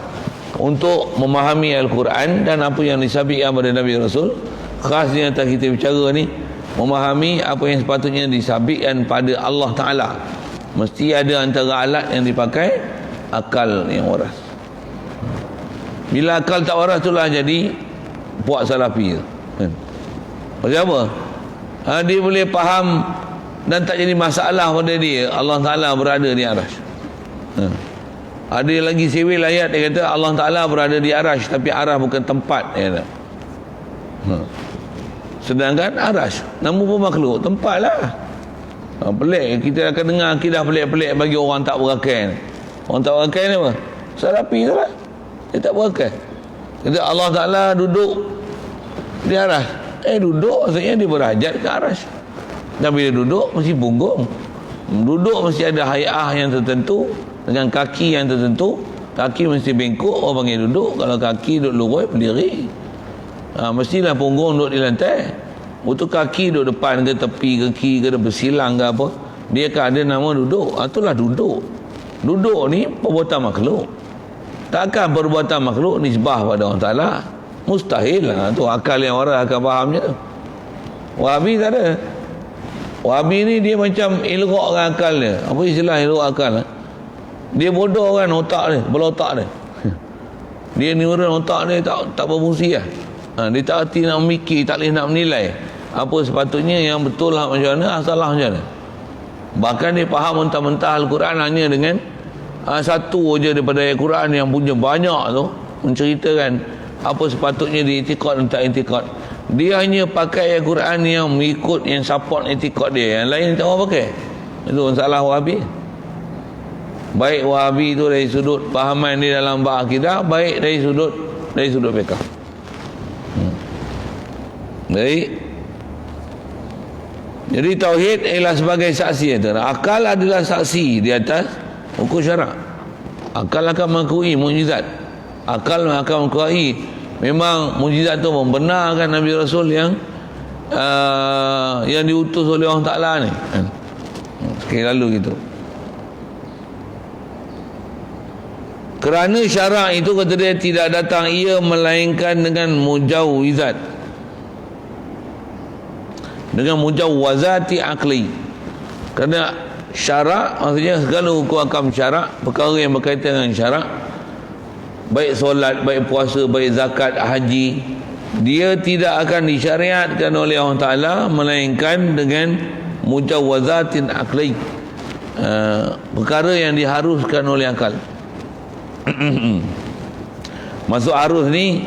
untuk memahami Al-Quran dan apa yang disabitkan pada Nabi Rasul. Khasnya atas kita bicara ni, memahami apa yang sepatutnya disabitkan pada Allah Ta'ala. Mesti ada antara alat yang dipakai akal yang waras. Bila akal tak waras, itulah jadi puak salafi, kan? Macam apa? Dia boleh faham dan tak jadi masalah pada dia Allah Ta'ala berada di Arash. Ada lagi sewil ayat dia kata Allah Ta'ala berada di Arash, tapi Arash bukan tempat, dia kata. Sedangkan Arash nama pun makhluk, tempat lah. Pelik. Kita akan dengar akidah pelik-pelik bagi orang tak berakal. Orang tak berakal ni apa? Salafi tu lah, dia tak berakal. Kata Allah Ta'ala duduk di Arash. Duduk maksudnya dia berhajat ke Arash. Dan bila duduk mesti punggung. Duduk mesti ada hayah yang tertentu, dengan kaki yang tertentu. Kaki mesti bengkok, orang panggil duduk. Kalau kaki duduk lurus, berdiri. Mestilah punggung duduk di lantai. Untuk kaki duduk depan ke tepi ke kiri ke bersilang ke apa, dia akan ada nama duduk. Itulah duduk. Duduk ni perbuatan makhluk. Takkan perbuatan makhluk nisbah pada Allah Ta'ala? Mustahil lah. Tu akal yang waras akan fahamnya. Wahabi tak ada. Wahabi ni dia macam elokkan akal dia. Apa istilah elok akal? Dia bodoh kan otak dia, kepala otak dia. Dia neuron otak dia tak berfungsi lah. Dia tak hati nak memikir, tak boleh nak menilai apa sepatutnya, yang betul lah macam mana, salah macam mana. Bahkan dia faham mentah-mentah Al-Quran hanya dengan satu je daripada ayat Quran yang punya banyak tu menceritakan apa sepatutnya diiktikad dan tak iktikad. Dia hanya pakai ayat Quran yang mengikut, yang support iktikad dia, yang lain tak mau pakai. Itu masalah Wahabi. Baik Wahabi itu dari sudut pahaman dia dalam bab akidah, baik dari sudut fiqh. Baik. Jadi tauhid ialah sebagai saksi. Akal adalah saksi di atas hukum syarak. Akal akan mengakui mukjizat. Akal akan mengakui memang mukjizat itu membenarkan Nabi Rasul yang diutus oleh Allah Ta'ala ni. Sekali lalu gitu. Kerana syarak itu kata dia tidak datang ia melainkan dengan mujawizat, dengan mujawazati akli. Kerana syarak maksudnya segala hukum akam syarak, perkara yang berkaitan dengan syarak, baik solat, baik puasa, baik zakat, haji, dia tidak akan disyariatkan oleh Allah Ta'ala melainkan dengan mujawazatin akli, perkara yang diharuskan oleh akal. Masuk arus ni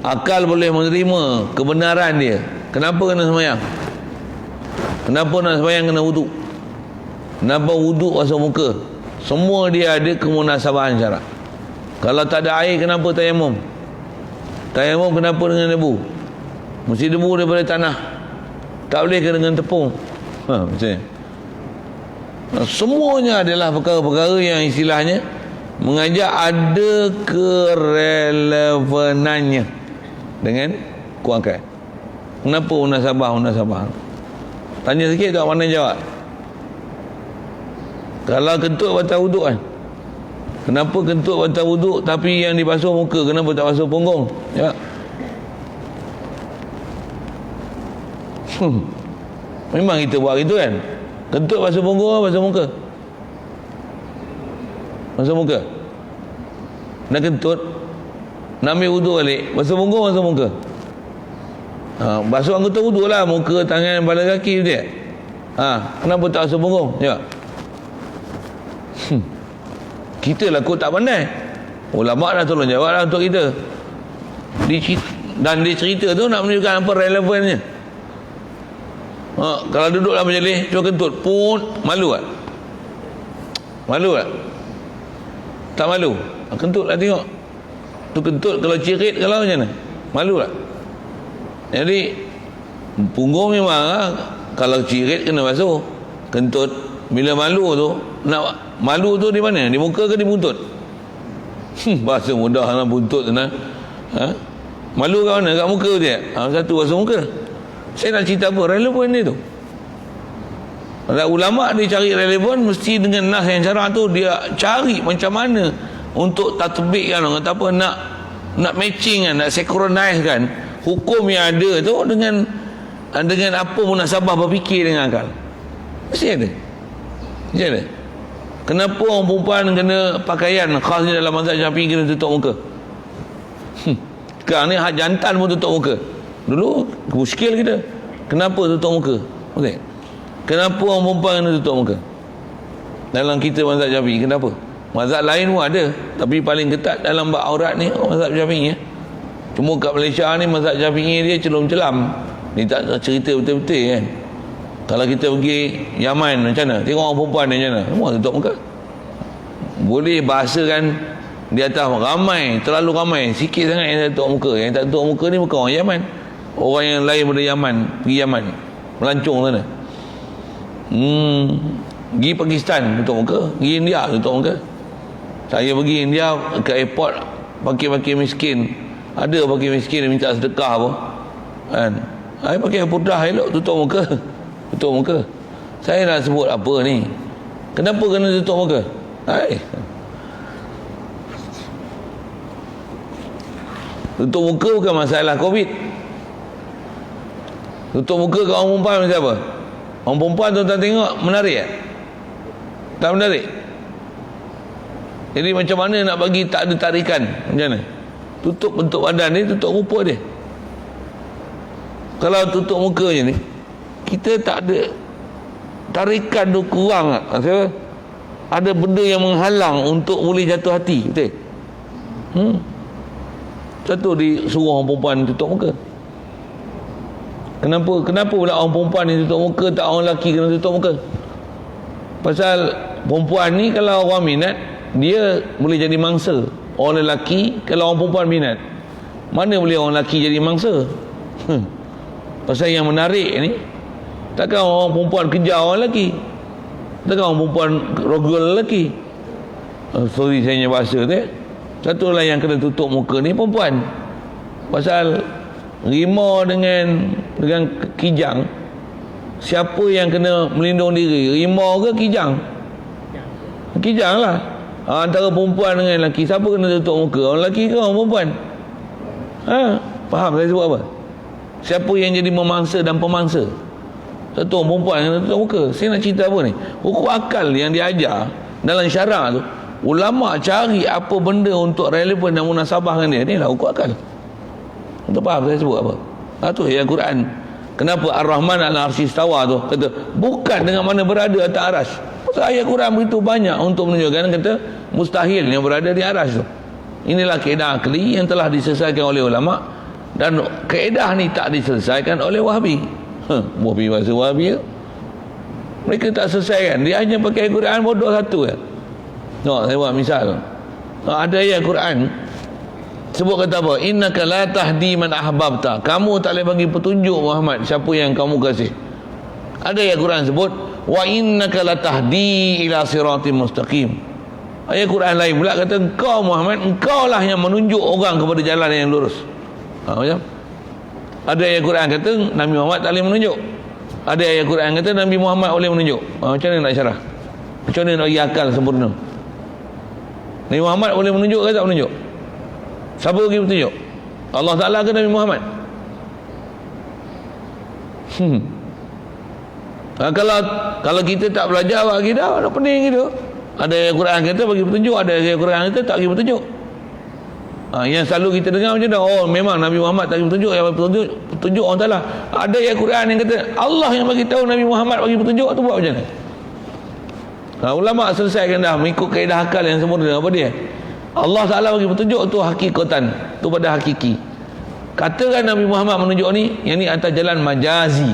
akal boleh menerima kebenaran dia. Kenapa kena sembahyang? Kenapa nak sembahyang kena wuduk? Kenapa wuduk basuh muka? Semua dia ada kemunasabahan syarak. Kalau tak ada air, kenapa tayamum? Tayamum kenapa dengan debu? Mesti debu daripada tanah. Tak boleh ke dengan tepung. Macam ni. Semuanya adalah perkara-perkara yang istilahnya mengajak ada kerelevanannya dengan kuangkai. Kenapa munasabah? Tanya sikit tak mana jawab. Kalau kentut batal wuduk kan, kenapa kentut batal wuduk tapi yang dibasuh muka, kenapa tak basuh punggung? Ya. Memang kita buat gitu kan. Kentut basuh punggung, basuh muka. Basuh muka. Nak kentut, nak ambil wuduk balik, basuh punggung, basuh muka. Basuh anggota wuduk lah, muka, tangan, kepala, kaki dia. Kenapa tak basuh punggung? Ya. Kita lah kot tak pandai. Ulama dah tolong jawab lah untuk kita. Dan dia cerita tu nak menunjukkan apa relevannya. Kalau duduk dalam majlis, cuba kentut pun, malu tak? Malu tak? Tak malu? Kentut lah tengok. Tu kentut kalau cirit, kalau macam mana? Malu tak? Jadi punggung memang kalau cirit kena basuh. Kentut bila malu tu, nak malu tu di mana? Di muka ke di buntut? Bahasa mudah dalam buntut tu nah. Malu kat mana? Kat muka dia. Satu basuh muka. Saya nak cerita apa? Relevan dia tu. Kalau ulama dia cari relevan, mesti dengan nas yang syarak tu dia cari macam mana untuk tatbik kan, kata apa, nak matching kan, nak synchronize kan hukum yang ada tu dengan apa munasabah berfikir dengan akal. Mesti ada. Kenapa orang perempuan kena pakaian khasnya dalam mazhab Syafi'i kena tutup muka? Sekarang ni hak jantan pun tutup muka. Dulu muskil kita. Kenapa tutup muka? Okey. Kenapa orang perempuan kena tutup muka? Dalam kita mazhab Syafi'i, kenapa? Mazhab lain pun ada, tapi paling ketat dalam bab aurat ni mazhab Syafi'i ya. Cuma kat Malaysia ni mazhab Syafi'i dia celam-celam. Dia tak cerita betul-betul kan. Kalau kita pergi Yaman macam mana? Tengok orang perempuan ni macam mana? Semua tutup muka. Boleh bahasakan di atas ramai, terlalu ramai, sikit sangat yang tak tutup muka. Yang tak tutup muka ni bukan orang Yaman. Orang yang lain daripada Yaman, pergi Yaman, melancong sana. Pergi Pakistan tutup muka, pergi India tutup muka. Saya pergi India ke airport, pakir-pakir miskin. Ada pakir miskin yang minta sedekah apa kan. Saya pakai putah elok, tutup muka. Tutup muka. Saya nak sebut apa ni? Kenapa kena tutup muka? Tutup muka bukan masalah Covid. Tutup muka kat orang perempuan macam apa? Orang perempuan tuan-tuan tengok menarik tak? Tak menarik. Jadi macam mana nak bagi tak ada tarikan? Macam mana? Tutup bentuk badan ni, tutup rupa dia. Kalau tutup muka je ni, kita tak ada tarikan tu, kurang tak? Maksudnya, ada benda yang menghalang untuk boleh jatuh hati. Betul? Satu disuruh orang perempuan tutup muka. Kenapa pula orang perempuan ni tutup muka, tak orang lelaki kena tutup muka? Pasal perempuan ni kalau orang minat, dia boleh jadi mangsa. Orang lelaki, kalau orang perempuan minat, mana boleh orang lelaki jadi mangsa? Pasal yang menarik ni, takkan orang perempuan kejar orang lelaki, takkan orang perempuan rogol lelaki. Sorry saya punya bahasa tu. Satu lah yang kena tutup muka ni perempuan. Pasal rimau dengan kijang, siapa yang kena melindung diri, rimau ke kijang? Kijang lah. Antara perempuan dengan lelaki, siapa kena tutup muka? Orang lelaki ke orang perempuan? Faham saya sebut apa? Siapa yang jadi memangsa dan pemangsa? Satu orang perempuan yang tutup muka. Saya nak cerita apa ni? Hukum akal yang diajar dalam syarak tu, ulama cari apa benda untuk relevan dan munasabah dengan dia. Ni lah hukum akal. Untuk faham saya sebut apa? Tu ayat Quran. Kenapa Ar-Rahman al-Arsy istawa tu? Kata bukan dengan mana berada atas aras. Pasal ayat Quran begitu banyak untuk menunjukkan, kata mustahil yang berada di aras tu. Inilah kaedah akli yang telah diselesaikan oleh ulama, dan kaedah ni tak diselesaikan oleh Wahabi. Wahabi bahasa Wahabi ya? Mereka tak selesaikan. Dia hanya pakai Quran bodoh satu ya. Saya buat misal. Ada ayat Quran sebut kata apa? Innaka la tahdi man ahbabta. Kamu tak boleh bagi petunjuk Muhammad siapa yang kamu kasih. Ada ayat Quran sebut wa innaka la tahdi ila siratim mustaqim. Ayat Quran lain pula kata engkau Muhammad, engkau lah yang menunjuk orang kepada jalan yang lurus. Macam? Ada ayat Quran kata Nabi Muhammad tak boleh menunjuk. Ada ayat Quran kata Nabi Muhammad boleh menunjuk. Macam mana nak syarah? Macam mana nak bagi akal sempurna? Nabi Muhammad boleh menunjuk ke tak menunjuk? Siapa bagi petunjuk? Allah Ta'ala ke Nabi Muhammad? Kalau kita tak belajar akidah, ada pening gitu. Ada ayat Quran kata bagi petunjuk, ada ayat Quran kata tak bagi petunjuk. Yang selalu kita dengar macam tu, oh memang Nabi Muhammad tak bagi petunjuk, yang bagi petunjuk orang Ta'ala. Ada ayat Quran yang kata Allah yang bagi tahu Nabi Muhammad bagi petunjuk, tu buat macam mana? Ulama selesaikan dah mengikut kaedah akal yang sempurna. Apa dia? Allah Ta'ala bagi petunjuk tu hakikatan, tu pada hakiki. Katakan Nabi Muhammad menunjuk ni, yang ni atas jalan majazi.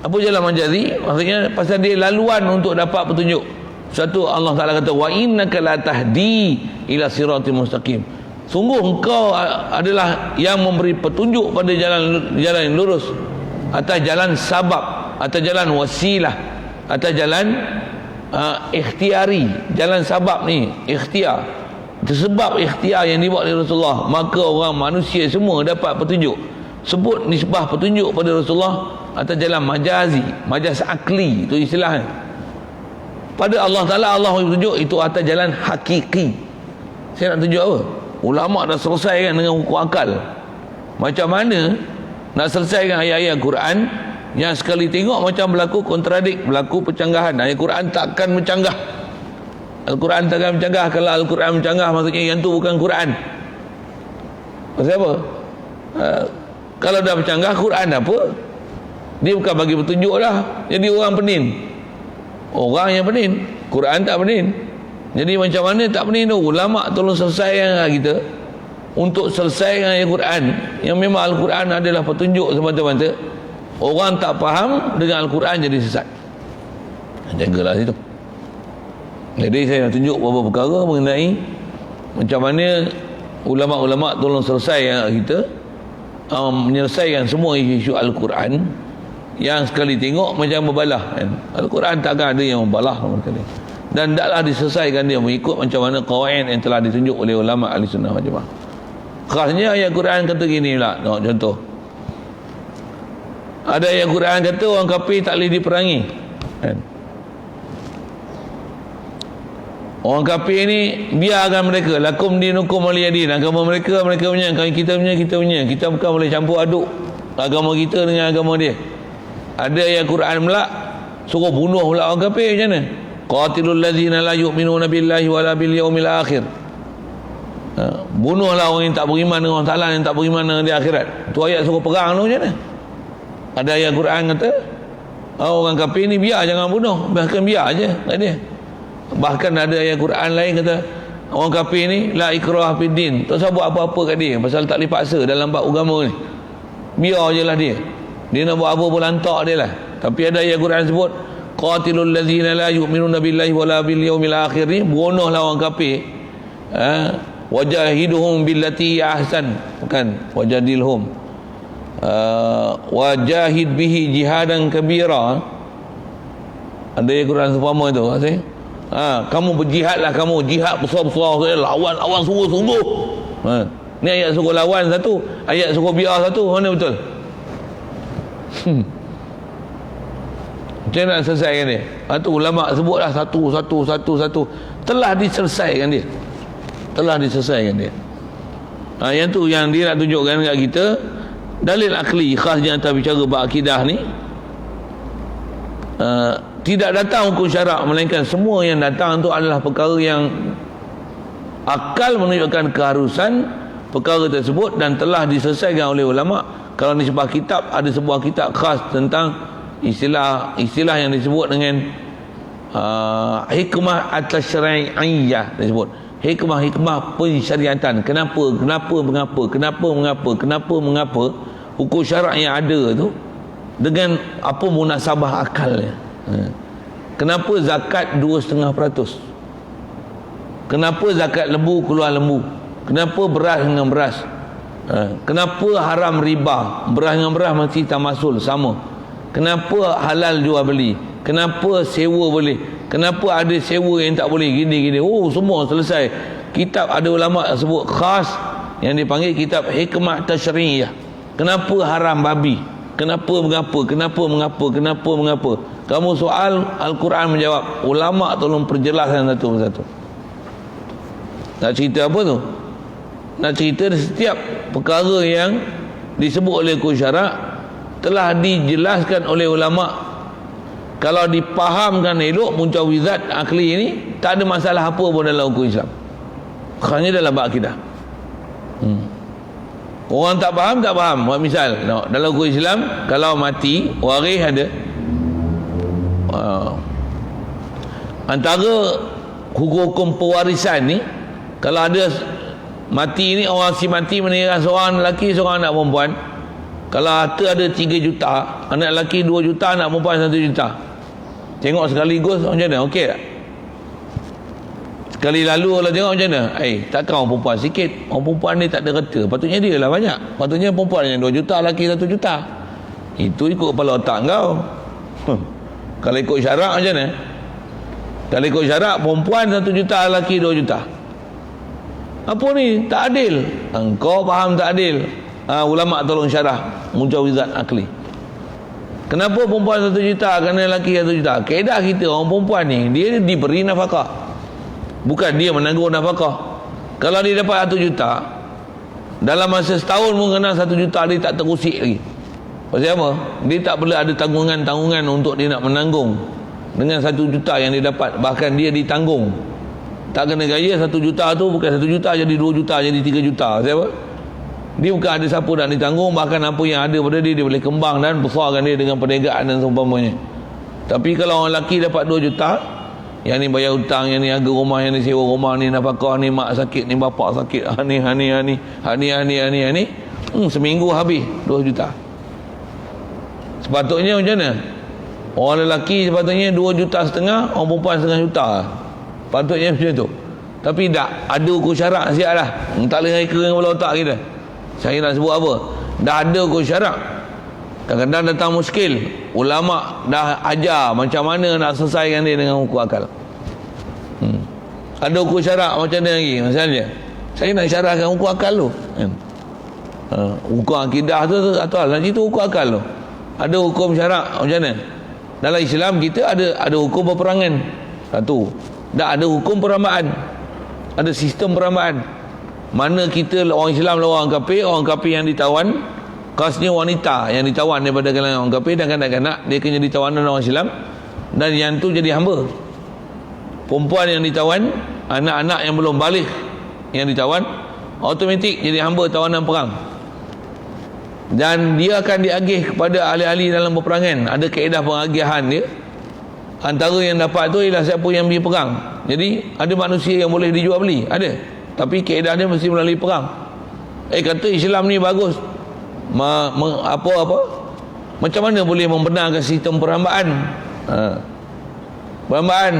Apa jalan majazi? Maksudnya pasal dia laluan untuk dapat petunjuk. Satu, Allah Ta'ala kata wa innaka la tahdi ila siratim mustaqim. Sungguh engkau adalah yang memberi petunjuk pada jalan yang lurus, atas jalan sabab, atas jalan wasilah, atas jalan ikhtiari. Jalan sabab ni ikhtiar, sebab ikhtiar yang dibuat oleh Rasulullah, maka orang manusia semua dapat petunjuk. Sebut nisbah petunjuk pada Rasulullah atas jalan majazi, majaz akli, itu istilahnya. Pada Allah Ta'ala, Allah bagi petunjuk itu atas jalan hakiki. Saya nak tunjuk apa? Ulama dah selesaikan dengan hukum akal. Macam mana nak selesaikan ayat-ayat Quran yang sekali tengok macam berlaku kontradik, berlaku pencanggahan. Ayat Quran takkan mencanggah. Al-Quran takkan mencanggah. Kalau Al-Quran mencanggah, maksudnya yang tu bukan Quran. Maksud apa? Kalau dah mencanggah, Quran apa? Dia bukan bagi petunjuk dah. Jadi orang penin. Orang yang penin. Quran tak penin. Jadi macam mana tak penin tu? Ulama tolong selesaikan kita untuk selesaikan ayat Quran yang memang Al-Quran adalah petunjuk semata-mata. Orang tak faham dengan Al-Quran jadi sesat. Jagalah situ. Jadi saya nak tunjuk beberapa perkara mengenai macam mana ulama-ulama tolong selesaikan kita menyelesaikan semua isu Al-Quran yang sekali tengok macam berbalah kan? Al-Quran takkan ada yang membalah dan taklah diselesaikan dia mengikut macam mana qawaid yang telah ditunjuk oleh ulama ahli sunnah wal jamaah. Khasnya ayat Quran kata gini pula, contoh ada ayat Quran kata orang kafir tak boleh diperangi kan? Orang kafir ni biarkan mereka, lakum dinukum waliyadin, agama mereka punya, kita punya. Kita bukan boleh campur aduk agama kita dengan agama dia. Ada ayat Quran pula suruh bunuh pula orang kafir. Macam mana? Qatilul ladzina la yu'minuna billahi wala bil yaumil akhir. Bunuhlah orang yang tak beriman dengan Allah Ta'ala, yang tak beriman dengan di akhirat. Tu ayat suruh perang tu. Macam mana? Ada ayat Quran kata orang kafir ni biar, jangan bunuh, bahkan biar aje kat dia. Bahkan ada ayat Quran lain kata orang kafir ni la ikrah fid din, tak usah buat apa-apa kat dia pasal tak boleh paksa dalam bab agama ni. Biar je lah dia nak buat apa pun lantak dia lah. Tapi ada ayat Quran sebut qatilul ladzina la yu'minuna billahi wala bil yaumil akhir ni, bunuhlah orang kafir. Wajahiduhum billati ahsan, bukan wajadilhum, wajahid bihi jihadan kabira. Ada ayat Quran seumpama tu. Kamu berjihadlah, kamu jihad besar-besar, lawan sungguh-sungguh. Ni ayat suruh lawan satu, ayat suruh biar satu. Mana betul? Macam nak selesaikan dia? Tu ulama sebutlah satu. Telah diselesaikan dia. Yang tu yang dia nak tunjukkan kat kita, dalil akli khasnya atas bicara bab akidah ni. Tidak datang hukum syarak, melainkan semua yang datang tu adalah perkara yang akal menunjukkan keharusan perkara tersebut dan telah diselesaikan oleh ulama. Kalau di sebuah kitab, ada sebuah kitab khas tentang istilah yang disebut dengan hikmah at-tasyri'iyah, disebut hikmah pensyariatan. Mengapa hukum syarak yang ada tu dengan apa munasabah akalnya. Kenapa zakat 2,5%? Kenapa zakat lembu keluar lembu? Kenapa beras dengan beras? Kenapa haram riba? Beras dengan beras mesti tamasul sama. Kenapa halal jual beli? Kenapa sewa boleh? Kenapa ada sewa yang tak boleh? Gini. Semua selesai. Kitab ada ulama sebut khas yang dipanggil kitab hikmah tasyri'iyah. Kenapa haram babi? Kenapa mengapa? Kamu soal, Al-Quran menjawab, ulama tolong perjelaskan satu persatu. Nak cerita apa tu? Nak cerita setiap perkara yang disebut oleh hukum syarak telah dijelaskan oleh ulama. Kalau dipahamkan elok muncawizat akli ini, tak ada masalah apa pun dalam hukum Islam. Hanya dalam bab akidah. Orang tak faham. Buat misal, dalam hukum Islam, kalau mati, waris ada. Antara hukum pewarisan ni, kalau ada mati ni, orang si mati meninggal seorang lelaki, seorang anak perempuan. Kalau harta ada 3 juta, anak lelaki 2 juta, anak perempuan 1 juta. Tengok sekaligus macam mana? Okey tak? Sekali lalu kalau tengok macam mana? Takkan orang perempuan sikit. Orang perempuan ni tak ada reta. Patutnya dia lah banyak. Patutnya perempuan yang 2 juta, lelaki 1 juta. Itu ikut kepala otak kau. Kalau ikut syarak macam mana? Kalau ikut syarak, perempuan 1 juta, lelaki 2 juta. Apa ni? Tak adil. Engkau faham tak adil. Ulama tolong syarah mujawizat akli. Kenapa perempuan 1 juta, kerana lelaki 1 juta? Kaedah kita orang perempuan ni, dia diberi nafkah, bukan dia menanggung nafkah. Kalau dia dapat 1 juta, dalam masa setahun pun kena 1 juta, dia tak terusik lagi. Pasal apa? Dia tak perlu ada tanggungan untuk dia nak menanggung dengan 1 juta yang dia dapat. Bahkan dia ditanggung. Tak kena gaya 1 juta tu bukan 1 juta jadi 2 juta, jadi 3 juta. Pasal apa? Dia bukan ada siapa nak ditanggung. Bahkan apa yang ada pada dia boleh kembang dan besarkan dia dengan perniagaan dan seumpamanya. Tapi kalau orang lelaki dapat 2 juta, yang ni bayar hutang, yang ni harga rumah, yang ni sewa rumah, ni nafkah, ni mak sakit, ni bapak sakit, ni seminggu habis 2 juta. Sepatutnya macam mana? Orang lelaki sepatutnya 2,5 juta, orang perempuan 1,5 juta. Patutnya macam tu. Tapi tak ada hukum syarak siap lah. Tak boleh reka dengan kepala otak kita. Saya nak sebut apa? Dah ada hukum syarak. Kadang-kadang datang muskil, ulama dah ajar macam mana nak selesaikan dia dengan hukum akal. Ada hukum syarak macam mana lagi? Misalnya saya nak syarahkan hukum akal tu. Hukum akidah tu atau nanti tu hukum akal tu. Ada hukum syarak macam mana? Dalam Islam kita ada hukum peperangan. Satu. Dah ada hukum perambaan, ada sistem perambaan. Mana kita orang Islam lawan orang kafir yang ditawan, khasnya wanita yang ditawan daripada kalangan orang kafir, dan kanak-kanak dia kena jadi tawanan orang Islam, dan yang tu jadi hamba. Perempuan yang ditawan, anak-anak yang belum balik yang ditawan, automatik jadi hamba tawanan perang. Dan dia akan diagih kepada ahli-ahli dalam peperangan. Ada kaedah pengagihan dia. Antara yang dapat tu ialah siapa yang pergi perang. Jadi ada manusia yang boleh dijual beli, ada. Tapi kaedah dia mesti melalui perang. Kata Islam ni bagus, macam mana boleh membenarkan sistem perambaan? Perambaan,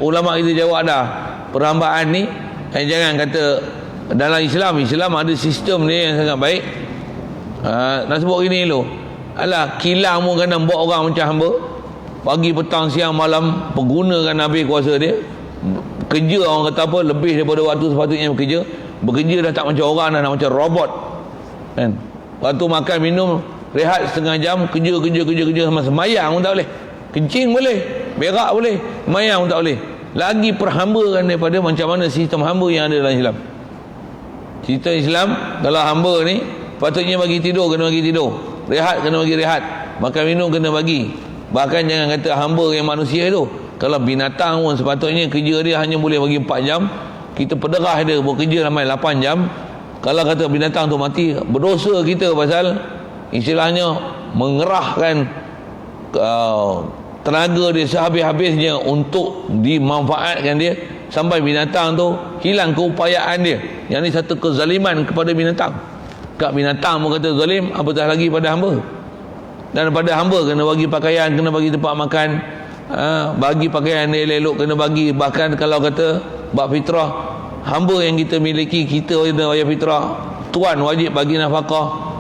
ulama kita jawab dah, perambaan ni jangan kata dalam Islam ada sistem dia yang sangat baik. Nak sebut gini dulu, alah, kilang pun kena buat orang macam hamba, pagi petang siang malam pergunakan habis kuasa dia. Kerja orang kata apa, lebih daripada waktu sepatutnya bekerja dah tak macam orang dah, nak macam robot kan. Waktu makan minum rehat setengah jam, kerja sama semayang pun tak boleh, kencing boleh, berak boleh, semayang pun tak boleh. Lagi perhambakan daripada macam mana sistem hamba yang ada dalam Islam. Sistem Islam, kalau hamba ni patutnya bagi tidur, kena bagi tidur, rehat, kena bagi rehat, makan minum kena bagi. Bahkan jangan kata hamba yang manusia tu, kalau binatang pun sepatutnya kerja dia hanya boleh bagi 4 jam. Kita pederah dia bekerja sampai 8 jam. Kalau kata binatang tu mati, berdosa kita pasal istilahnya mengerahkan tenaga dia sehabis-habisnya untuk dimanfaatkan dia, sampai binatang tu hilang keupayaan dia. Yang ni satu kezaliman kepada binatang. Kat binatang pun kata zalim, apatah lagi pada hamba. Dan pada hamba kena bagi pakaian, kena bagi tempat makan, bagi pakaian elok-elok kena bagi. Bahkan kalau kata bab fitrah, hamba yang kita miliki, kita kena bayar fitrah, tuan wajib bagi nafkah.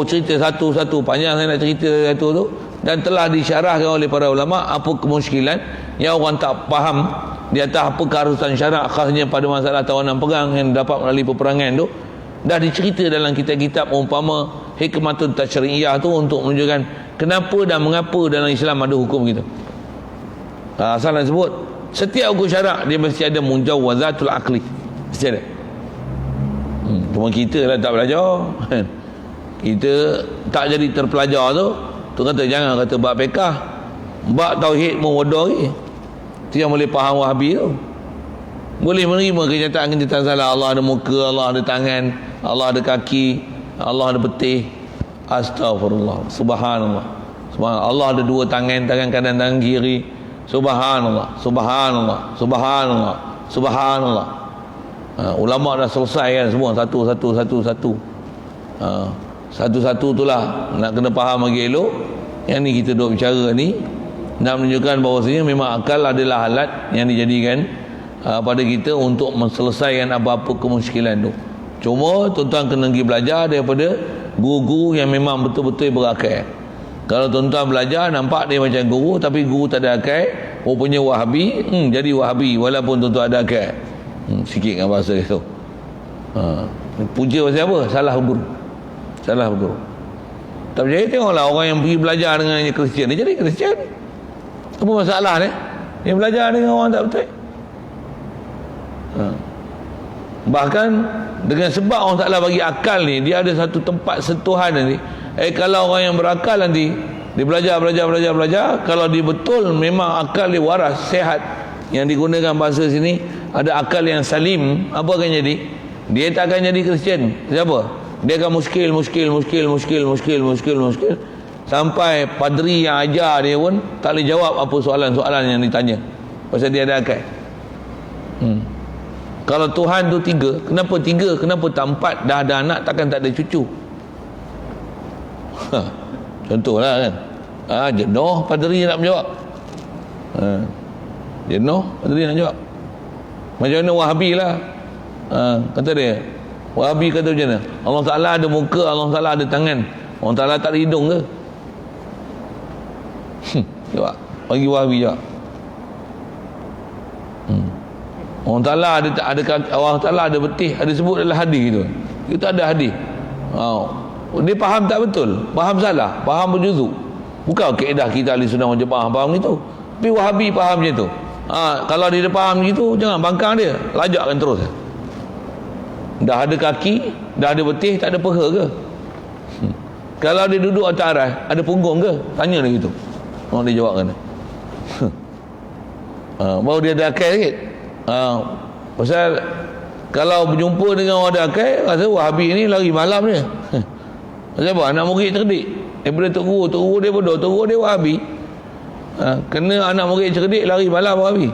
Cerita satu-satu, panjang saya nak cerita satu tu. Dan telah disyarahkan oleh para ulama apa kemuskilan yang orang tak faham di atas apa keharusan syarak, khasnya pada masalah tawanan perang yang dapat melalui peperangan tu. Dah dicerita dalam kitab-kitab umpama hikmatun tasyri'iyah tu, untuk menunjukkan kenapa dan mengapa dalam Islam ada hukum gitu. Asal nak sebut, setiap hukum syarak dia mesti ada munjawazatul aqli, mesti ada. Cuma kita lah tak belajar. Kita tak jadi terpelajar tu kata jangan kata bab fiqh, bab tauhid pun bodoh lagi. Tu yang boleh faham Wahabi tu. Boleh menerima kenyataan salah. Allah ada muka, Allah ada tangan, Allah ada kaki, Allah ada betih. Astagfirullah, subhanallah, subhanallah. Allah ada 2 tangan, tangan kanan, tangan kiri. Subhanallah, subhanallah, subhanallah, subhanallah. Ulama dah selesai kan semua, satu-satu. Satu-satu itulah nak kena faham lagi elok. Yang ni kita duk bicara ni nak menunjukkan bahawasanya memang akal adalah alat yang dijadikan pada kita untuk menyelesaikan apa-apa kemuskilan tu. Cuma tuan-tuan kena pergi belajar daripada guru-guru yang memang betul-betul berakal. Kalau tuan-tuan belajar nampak dia macam guru, tapi guru tak ada akal, rupanya Wahabi, jadi Wahabi walaupun tuan-tuan ada akal. Sikit dengan bahasa itu. Punca pasal apa? Salah guru. Tak percaya, tengoklah orang yang pergi belajar dengan Kristian, dia jadi Kristian. Apa masalah ni? Dia belajar dengan orang tak betul. Bahkan dengan sebab orang Ta'ala bagi akal ni, dia ada satu tempat sentuhan nanti. Kalau orang yang berakal nanti dia belajar, kalau dia betul memang akal dia waras, sehat, yang digunakan bahasa sini ada akal yang salim, apa akan jadi? Dia tak akan jadi Kristian. Siapa? Dia akan muskil sampai padri yang ajar dia pun tak boleh jawab apa soalan-soalan yang ditanya, pasal dia ada akal. Kalau Tuhan tu 3, kenapa 3? Kenapa tak 4? Dah ada anak, takkan tak ada cucu? Contohlah kan. Jenuh padri nak menjawab. Jenuh padri nak jawab. Macam mana Wahabi lah. Kata dia, Wahabi kata macam mana? Allah Ta'ala ada muka, Allah Ta'ala ada tangan, Allah Ta'ala tak ada hidung ke? Jawab, bagi Wahabi jawab. Allah Ta'ala ada Allah Ta'ala ada betih, ada sebut dalam hadis tu. Kita ada hadis. Dia faham tak betul, faham salah, faham berjuzuk. Bukan kaedah kita ahli sunnah wal jamaah faham itu. Tapi Wahabi faham macam tu. Kalau dia faham gitu, jangan bangkang dia, lajakkan terus. Dah ada kaki, dah ada betih, tak ada peha ke? Kalau dia duduk atas aras, ada punggung ke? Tanya dia gitu. Dia jawabkan. Baru dia ada akal sikit. Pasal kalau berjumpa dengan orang ada akal, rasa Wahabi ni lari malam dia. Pasal apa? Anak murid cerdik. Daripada Tok Guru dia bodoh, Tok Guru dia Wahabi. Kena anak murid cerdik, lari malam Wahabi.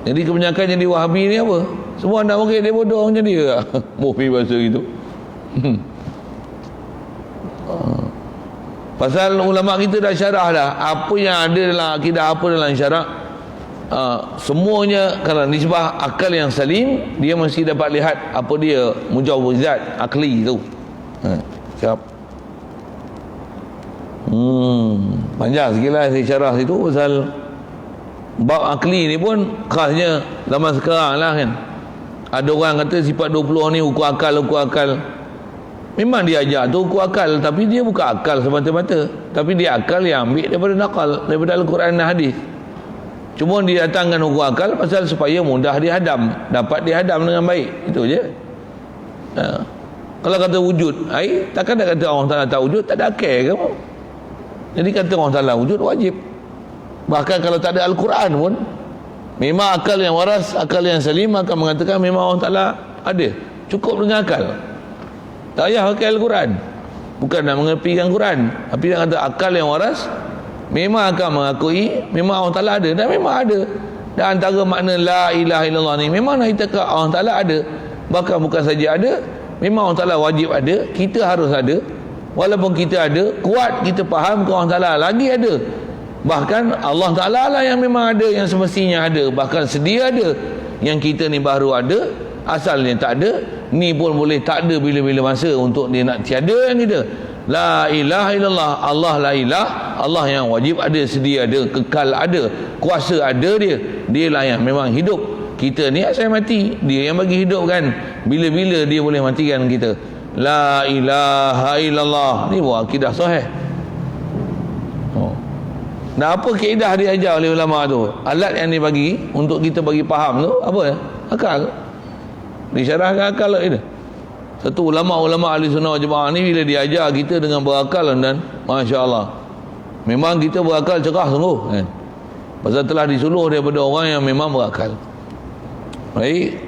Jadi kebanyakan jadi Wahabi ni apa? Semua anak murid dia bodoh macam dia. Mufi bahasa gitu. Pasal ulama kita dah syarah dah apa yang ada dalam akidah, apa dalam syarak. Semuanya kerana nisbah akal yang salim, dia mesti dapat lihat apa dia mujawizat akli tu. Siap. Panjang sikit lah saya syarah situ. Pasal bab akli ni pun khasnya zaman sekarang lah kan. Ada orang kata sifat 20 ni ukur akal. Memang dia ajar tu ukur akal, tapi dia bukan akal semata-mata, tapi dia akal yang ambil daripada nakal, daripada Al-Quran dan hadis. Cuma dia datangkan ukur akal pasal supaya mudah dihadam, dapat dihadam dengan baik. Itu je. Kalau kata wujud, takkan nak kata Allah Ta'ala tak wujud, tak ada akal kamu. Jadi kata Allah Ta'ala wujud wajib. Bahkan kalau tak ada Al-Quran pun, memang akal yang waras, akal yang salim akan mengatakan memang Allah Ta'ala ada. Cukup dengan akal. Tak payah pakai Al-Quran. Bukan nak mengepikan Quran, tapi nak kata akal yang waras memang akan mengakui memang Allah Ta'ala ada. Dan memang ada. Dan antara makna la ilaha illallah ni memang nak kita kata Allah Ta'ala ada. Bahkan bukan saja ada, memang Allah Ta'ala wajib ada, kita harus ada. Walaupun kita ada, kuat kita faham ke Allah Ta'ala lagi ada. Bahkan Allah Ta'ala lah yang memang ada, yang semestinya ada, bahkan sedia ada. Yang kita ni baru ada, asalnya tak ada. Ni pun boleh tak ada bila-bila masa untuk dia nak tiada yang kita. La ilaha illallah, Allah la ilah, Allah yang wajib ada, sedia ada, kekal ada, kuasa ada dia. Dia lah yang memang hidup. Kita ni asal mati, dia yang bagi hidup kan. Bila-bila dia boleh matikan kita. La ilaha illallah. Ni buat akidah sahih. Nah, apa kaedah dia ajar oleh ulama tu? Alat yang dia bagi untuk kita bagi faham tu apa? Akal. Disyarahkan akal itu. Satu ulama-ulama ahli sunnah wal jamaah ni bila dia ajar kita dengan berakal dan masya-Allah. Memang kita berakal cerah sungguh kan. Pasal telah disuluh daripada orang yang memang berakal. Baik.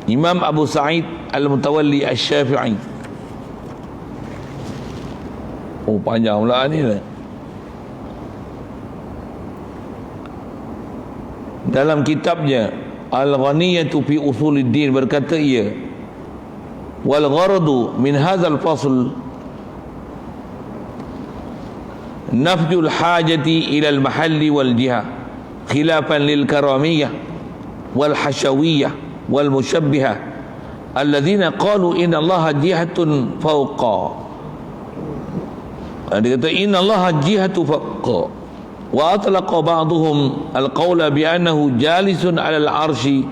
Imam Abu Sa'id Al-Mutawalli Asy-Syafi'i. Panjang pula ni lah. Dalam kitabnya Al-Ghaniyatu fi Usuluddin berkata ia, wal gharadu min hadzal fasl nafjul hajati ila al-mahalli wal jiha khilafan lil karamiyah wal hashawiyah wal musyabbihah alladhina qalu inna Allaha jihatun fawqa. Dia kata inna Allaha jihatu fawqa. Wa atlaqa ba'dhum al-qawla bi annahu jalisun 'ala al-'arsy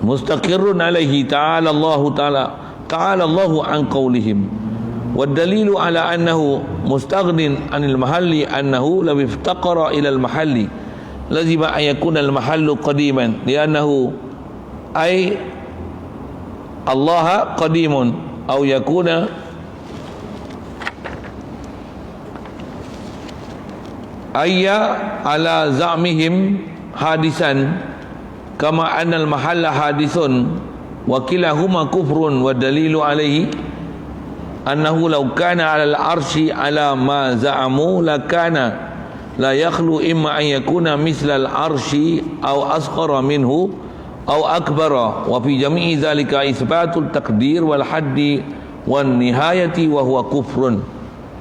mustaqirrun 'alaihi ta'ala Allahu an qawlihim. Wad dalilu 'ala annahu mustaghnin 'anil mahalli annahu law iftaqara ila al-mahalli lazima an yakuna al-mahallu qadiman li'annahu ay Allah qadimun aw yakuna ayya ala za'mihim hadisan kama annal mahalla hadisun wa kilahuma kufrun wa dalilu alaihi annahu law kana ala al-arshi ala ma za'amu lakana la yakhlu imma an yakuna misla al-arshi aw asghara minhu aw akbara wa fi jami'i dhalika isbatul taqdir wal haddi wan nihayati wa huwa kufrun.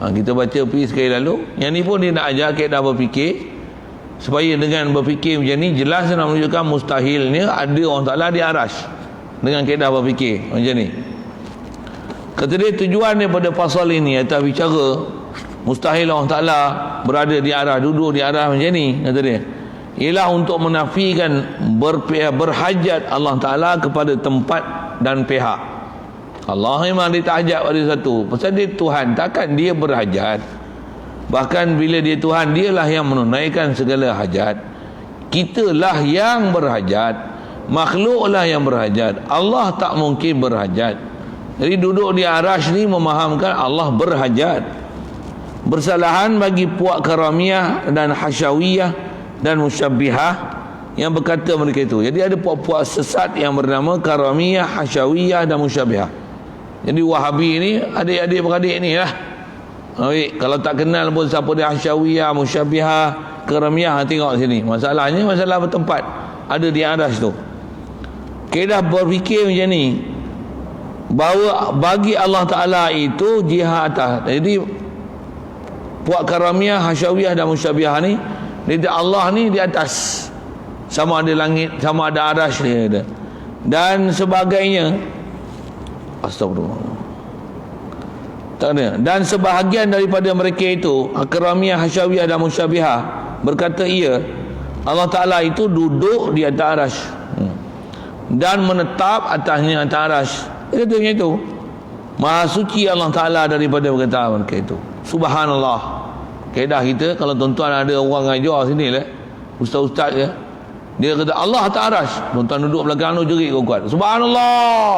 Kita baca pergi sekali lalu. Yang ni pun dia nak ajar kaedah berfikir, supaya dengan berfikir macam ni jelas nak menunjukkan mustahilnya ada Allah Ta'ala di aras dengan kaedah berfikir macam ni. Kata dia tujuan daripada pasal ini atau bicara mustahil Allah Ta'ala berada di arah, duduk di arah macam ni, kata dia, ialah untuk menafikan berhajat Allah Ta'ala kepada tempat dan pihak. Allah memang dia tak hajat pada satu. Pasal dia Tuhan, takkan dia berhajat. Bahkan bila dia Tuhan, dialah yang menunaikan segala hajat. Kitalah yang berhajat, makhluklah yang berhajat. Allah tak mungkin berhajat. Jadi duduk di arasy ni memahamkan Allah berhajat. Bersalahan bagi puak karamiyah dan hasyawiyah dan musyabbihah yang berkata mereka itu. Jadi ada puak-puak sesat yang bernama karamiyah, hasyawiyah dan musyabbihah. Jadi Wahabi ni adik-adik beradik ni lah. Kalau tak kenal pun siapa dia hasyawiyah, musyabbihah, karamiyah, tengok sini. Masalahnya masalah bertempat. Ada di arasy tu. Kaedah berfikir macam ni, bahawa bagi Allah Ta'ala itu jihad atas. Jadi puak karamiyah, hasyawiyah dan musyabbihah ni, dia Allah ni di atas, sama ada langit, sama ada arasy dia, dan sebagainya. Astagfirullah. Tak ada. Dan sebahagian daripada mereka itu, karamiyah, hasyawiyah dan musyabbihah, berkata ia, Allah Ta'ala itu duduk di atas arasy dan menetap atasnya atas arasy. Dia kata macam itu. Maha suci Allah Ta'ala daripada perkataan mereka itu. Subhanallah. Kaedah kita, kalau tuan-tuan ada orang ajar sini lah, ustaz-ustaz ya, dia kata Allah atas arasy, tuan-tuan duduk belakang tu jerit kuat-kuat, Subhanallah.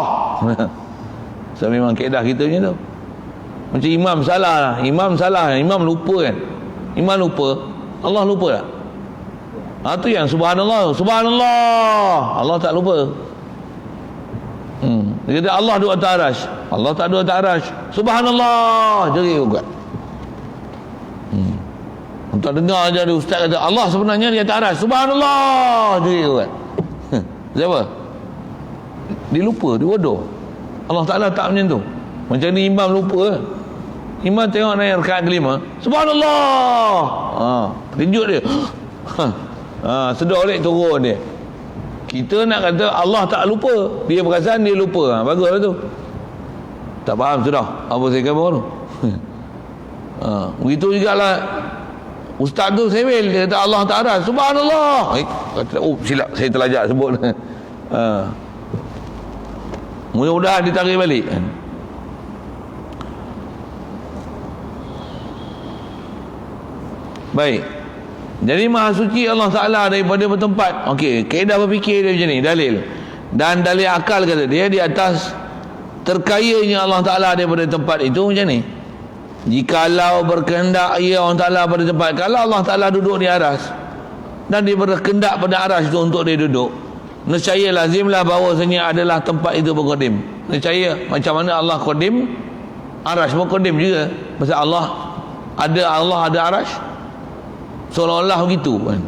So memang kaedah kita macam tu. Macam imam salah lah. Imam lupa kan. Imam lupa, Allah lupa tak? Tu yang subhanallah. Allah tak lupa. Dia kata Allah duduk atas arasy, Allah tak duduk atas arasy. Subhanallah, jerit kuat. Untuk dengar je ada ustaz kata Allah sebenarnya di atas arasy. Subhanallah, jerit kuat. Siapa? Dia lupa, dia bodoh. Allah Ta'ala tak macam tu. Macam ni imam lupa. Imam tengok naik rakaat kelima, subhanallah, terkejut dia. Sedar balik, turun dia. Kita nak kata Allah tak lupa, dia perasan dia lupa. Baguslah tu. Tak faham sudah apa saya kata tu. Begitu jugalah ustaz tu sewel, dia kata Allah tak ada, subhanallah. Kata, silap saya terlajak sebut. Mudah-mudahan ditarik balik. Baik. Jadi maha suci Allah Ta'ala daripada bertempat. Okey, kaedah berfikir dia macam ni, dalil. Dan dalil akal kata dia di atas terkayanya Allah Ta'ala daripada tempat itu macam ni. Jikalau berkehendak ia Allah Ta'ala pada tempat, kalau Allah Ta'ala duduk di arasy dan dia berkehendak pada arasy itu untuk dia duduk, nescaya lazimlah bahawasanya adalah tempat itu berqadim. Nescaya macam mana Allah qadim, arasy pun qadim juga. Pasal Allah ada arasy, seolah-olah begitu kan.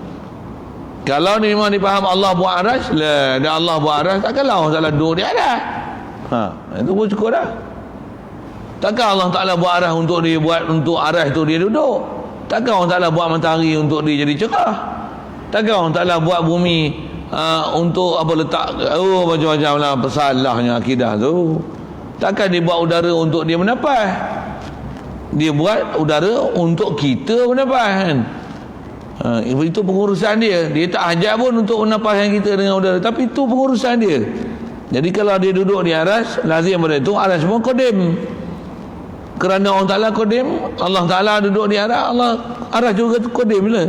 Kalau ni memang dipaham Allah buat arasy lah, dan Allah buat arasy, takkanlah Allah Ta'ala duduk di atas. Itu pun cukup dah. Takkan Allah Ta'ala buat arasy untuk dia buat, untuk arasy tu dia duduk. Takkan Allah Ta'ala buat matahari untuk dia jadi cerah. Takkan Allah Ta'ala buat bumi untuk apa letak, macam-macam lah pesalahnya akidah tu. Takkan dia buat udara untuk dia bernafas. Dia buat udara untuk kita bernafas kan. Itu pengurusan dia. Dia tak hajat pun untuk bernafaskan kita dengan udara, tapi itu pengurusan dia. Jadi kalau dia duduk di arasy, lazim pada itu arasy semua qadim. Kerana Allah Ta'ala qadim, Allah Ta'ala duduk di arasy, Allah arasy juga qadim lah.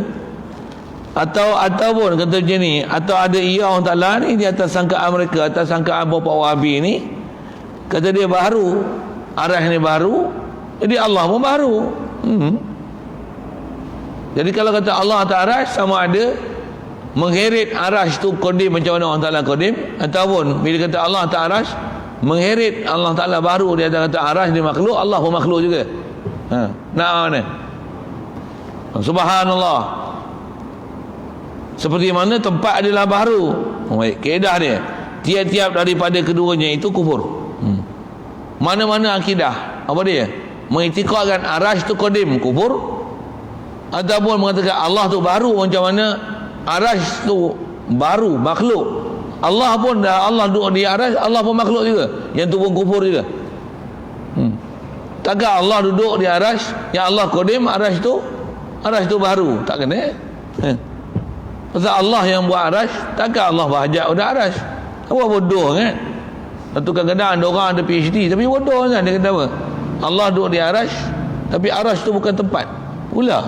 Ataupun kata macam ni, atau ada ia Allah Ta'ala ni di atas sangkaan mereka, atas sangkaan bapa Wahabi ni, kata dia baru, arasy ni baru, jadi Allah pun baru. Jadi kalau kata Allah atas arasy, sama ada mengheret arasy tu qadim macam mana Allah Ta'ala qadim, ataupun bila kata Allah atas arasy, mengheret Allah Ta'ala baru di atas kata arasy dia makhluk, Allah pun makhluk juga. Nak mana? Subhanallah. Seperti mana tempat adalah baru. Baik, kaedah dia. Tiap-tiap daripada keduanya itu kufur. Mana-mana akidah, apa dia? Mengiktikadkan arasy tu qadim, kufur. Ataupun mengatakan Allah tu baru, macam mana arasy tu baru, makhluk. Allah pun dah, Allah duduk di arasy, Allah pun makhluk juga. Yang tu pun kufur juga. Takkan Allah duduk di arasy, yang Allah qadim, arasy tu baru. Tak kena. Pasal Allah yang buat arasy, takkan Allah berhajat pada arasy. Apa bodoh kan? Satu kadang-kadang ada orang ada PhD tapi bodoh kan. Dia kata apa? Allah duduk di arasy, tapi arasy tu bukan tempat. Pula.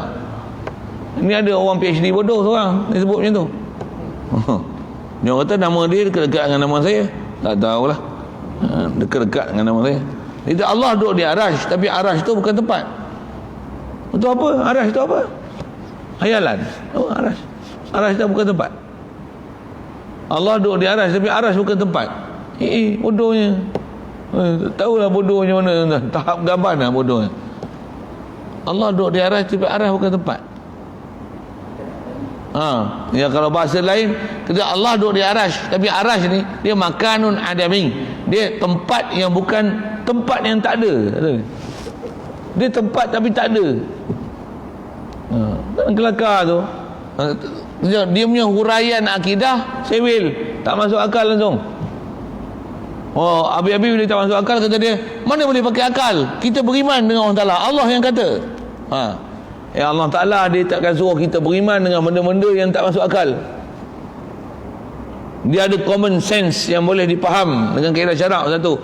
Ini ada orang PhD bodoh seorang dia sebut macam tu. Dia kata nama dia dekat-dekat dengan nama saya. Tak tahulah. Dekat-dekat dengan nama saya. Itu Allah duduk di arash, tapi arash tu bukan tempat. Itu apa? Arash tu apa? Hayalan. Oh, arash. Arash tu bukan tempat. Allah duduk di arash, tapi arash bukan tempat. Bodohnya. Tahulah bodohnya mana. Tahap gaban lah bodohnya. Allah duduk di arash, tapi arash bukan tempat. Ya kalau bahasa lain, kata Allah duduk di arash, tapi arash ni dia makanun adami. Dia tempat yang bukan tempat yang tak ada. Dia tempat tapi tak ada. Kelakar tu. Dia punya huraian akidah sewil, tak masuk akal langsung. Oh, habis-habis bila tak masuk akal, kata dia, mana boleh pakai akal? Kita beriman dengan Allah Ta'ala. Allah yang kata. Ya Allah Ta'ala dia takkan suruh kita beriman dengan benda-benda yang tak masuk akal. Dia ada common sense yang boleh dipaham dengan kaedah syarak. Satu,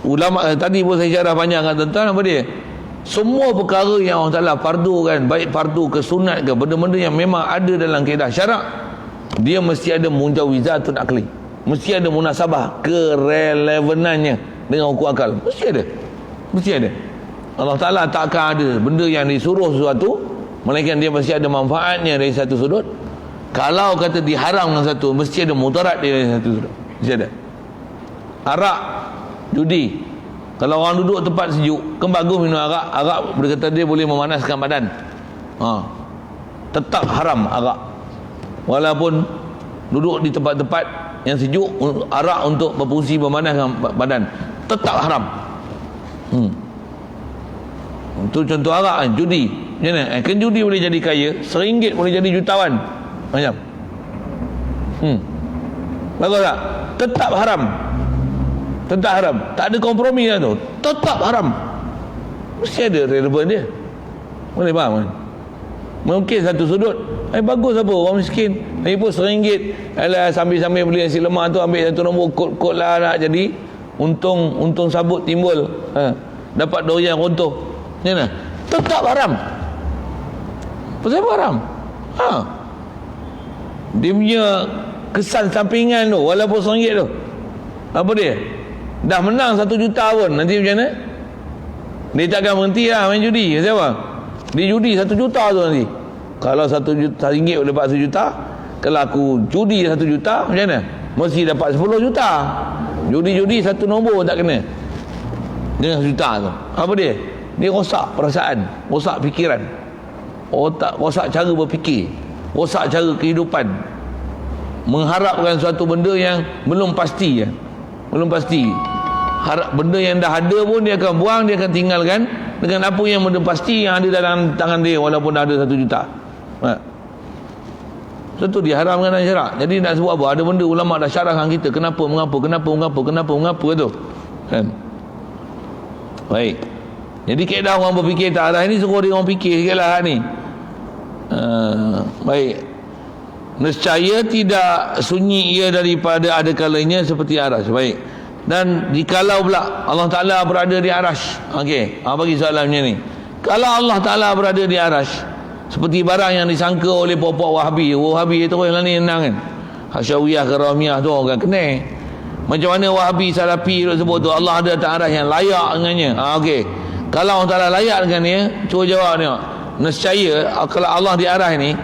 ulama tadi pun saya syarah panjang kan tentang apa dia. Semua perkara yang Allah Ta'ala fardu kan, baik fardu ke sunat ke, benda-benda yang memang ada dalam kaedah syarak, dia mesti ada munjawizatun akli, mesti ada munasabah, kerelevanannya dengan hukum akal. Mesti ada. Mesti ada. Allah Ta'ala takkan ada benda yang disuruh sesuatu melainkan dia mesti ada manfaatnya dari satu sudut. Kalau kata diharam dengan satu, mesti ada mudarat dia dari satu sudut. Mesti ada. Arak, judi. Kalau orang duduk tempat sejuk, kan bagus minum arak. Arak berkata dia boleh memanaskan badan. Tetap haram arak. Walaupun duduk di tempat-tempat yang sejuk, arak untuk berfungsi memanaskan badan, tetap haram. Itu contoh arak kan. Judi macam mana? Kan judi boleh jadi kaya, RM1 boleh jadi jutawan macam. Bagus tak? Tetap haram. Tetap haram. Tak ada kompromi lah tu. Tetap haram. Mesti ada relevan dia. Boleh faham kan? Mungkin satu sudut, bagus apa orang miskin, lagi pun RM1. Alah, sambil-sambil beli nasi lemak tu, ambil satu nombor kod lah nak jadi untung sabut timbul. Dapat durian runtuh. Macam mana? Tetap haram. Pasal apa haram? Dia punya kesan sampingan tu, walaupun RM1 tu, apa dia? Dah menang 1 juta pun, nanti macam mana? Dia takkan berhenti lah main judi. Siapa? Dia judi 1 juta tu nanti. Kalau 1 juta RM1 boleh dapat 1 juta, kalau aku judi 1 juta, macam mana? Mesti dapat 10 juta. Judi-judi satu nombor tak kena dengan 1 juta tu. Apa dia? Dia rosak perasaan, rosak fikiran, otak, rosak cara berfikir, rosak cara kehidupan, mengharapkan suatu benda yang belum pasti. Belum pasti. Harap benda yang dah ada pun dia akan buang, dia akan tinggalkan dengan apa yang benda pasti yang ada dalam tangan dia, walaupun dah ada 1 juta. Itu diharamkan dalam syarak. Jadi nak sebut apa? Ada benda ulama dah syarahkan kita, kenapa mengapa tu kan. Baik. Jadi kaedah orang berfikir tak arah ni, suruh dia orang fikir sikit lah ni. Baik. Nescaya tidak sunyi ia daripada ada kalanya seperti arash. Baik. Dan jikalau pula Allah Ta'ala berada di arash, okey, bagi soalan macam ni. Kalau Allah Ta'ala berada di arash, seperti barang yang disangka oleh puak-puak Wahabi terus lah ni senang kan. Hasyawiyah ke Rahmiyah tu orang kena. Macam mana Wahabi Salafi sebut tu Allah ada atas arash yang layak dengannya. Okey. Kalau Allah Ta'ala layak dengan dia, cuba jawab tengok. Nescaya kalau Allah di arah ni,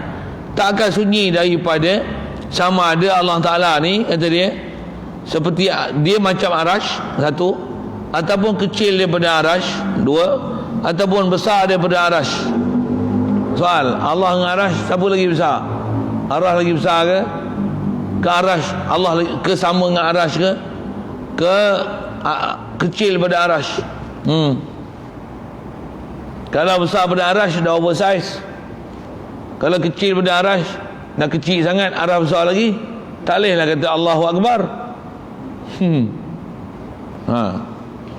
tak akan sunyi daripada sama ada Allah Ta'ala ni, kata dia, seperti dia macam arash, satu, ataupun kecil daripada arash, dua, ataupun besar daripada arash. Soal, Allah dengan arash, siapa lagi besar? Arash lagi besar ke? Ke arash, Allah ke sama dengan arash ke? Ke kecil daripada arash? Kalau besar pada arash dah oversize. Kalau kecil pada arash dah kecil sangat, arash besar lagi, tak bolehlah kata Allahu Akbar.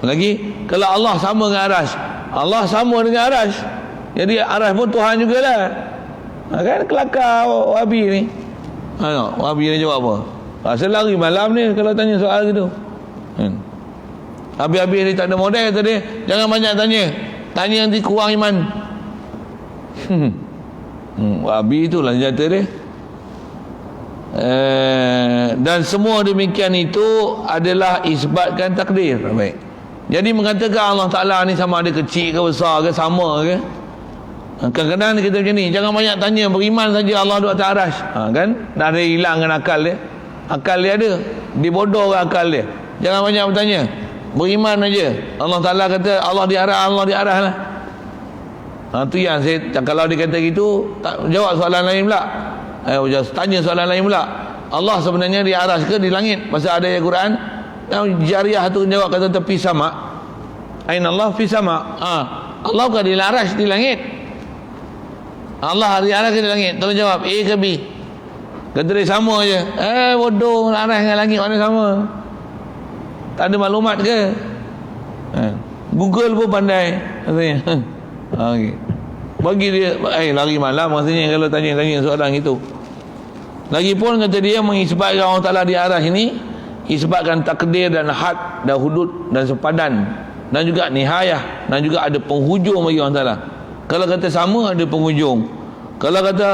Lagi kalau Allah sama dengan arash, Allah sama dengan arash, jadi arash pun Tuhan jugalah. Kan kelakar Wahabi ni. Wahabi ni jawab apa? Asal lari malam ni kalau tanya soal gitu. Habis-habis ni tak ada modal, kata dia, jangan banyak tanya nanti kurang iman. Babi itulah senjata dia. Dan semua demikian itu adalah isbatkan takdir. Baik. Jadi mengatakan Allah Ta'ala ni sama ada kecil ke besar ke sama ke, kadang-kadang kita macam ni, jangan banyak tanya, beriman saja Allah duduk atas arasy. Kan dah ada hilangkan akal dia. Akal dia ada, dia bodoh ke akal dia. Jangan banyak bertanya, beriman aja. Allah Ta'ala kata Allah di arah, Allah di arah lah. Tu yang saya, kalau dia kata gitu, tak jawab soalan lain pula. Tanya soalan lain pula. Allah sebenarnya di arasy ke di langit? Pasal ada ayat Quran yang Jariyah tu jawab kata tepi sama. Aina Allah fi sama. Allah bukan di arasy di langit. Allah di arasy di langit. Tolong jawab A ke B? Kata dia sama je. Bodoh, arasy dengan langit mana sama? Tak ada maklumat ke? Google pun pandai katanya. Okay. Bagi dia lari malam maksudnya kalau tanya soalan itu. Lagipun kata dia mengisbatkan Allah Ta'ala di arah ini, isbatkan takdir dan had dan hudud dan sepadan dan juga nihayah dan juga ada penghujung bagi Allah Ta'ala. Kalau kata sama ada penghujung. Kalau kata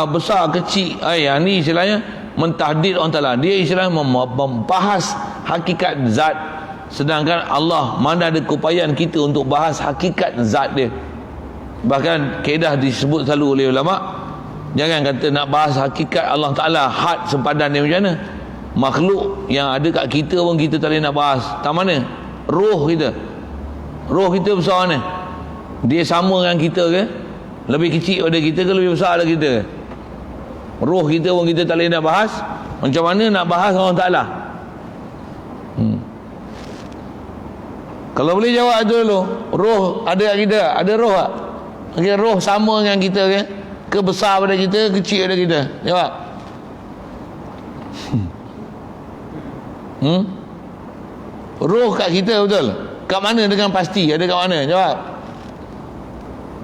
besar kecil, ni istilahnya mentahdid Allah Ta'ala. Dia istilahnya membahas hakikat zat. Sedangkan Allah mana ada keupayaan kita untuk bahas hakikat zat dia. Bahkan kaedah disebut selalu oleh ulama, jangan kata nak bahas hakikat Allah Ta'ala, had sempadan dia macam mana. Makhluk yang ada kat kita pun kita tak boleh nak bahas. Tak mana? Roh kita. Roh kita besar mana? Dia sama dengan kita ke? Lebih kecil pada kita ke lebih besar pada kita ke? Roh kita pun kita tak boleh nak bahas. Macam mana nak bahas Allah Ta'ala? Kalau boleh jawab itu dulu. Roh ada kat kita? Ada roh tak? Roh sama dengan kita ke? Ke besar pada kita, kecil pada kita? Jawab. Roh kat kita betul? Kat mana dengan pasti? Ada kat mana? Jawab.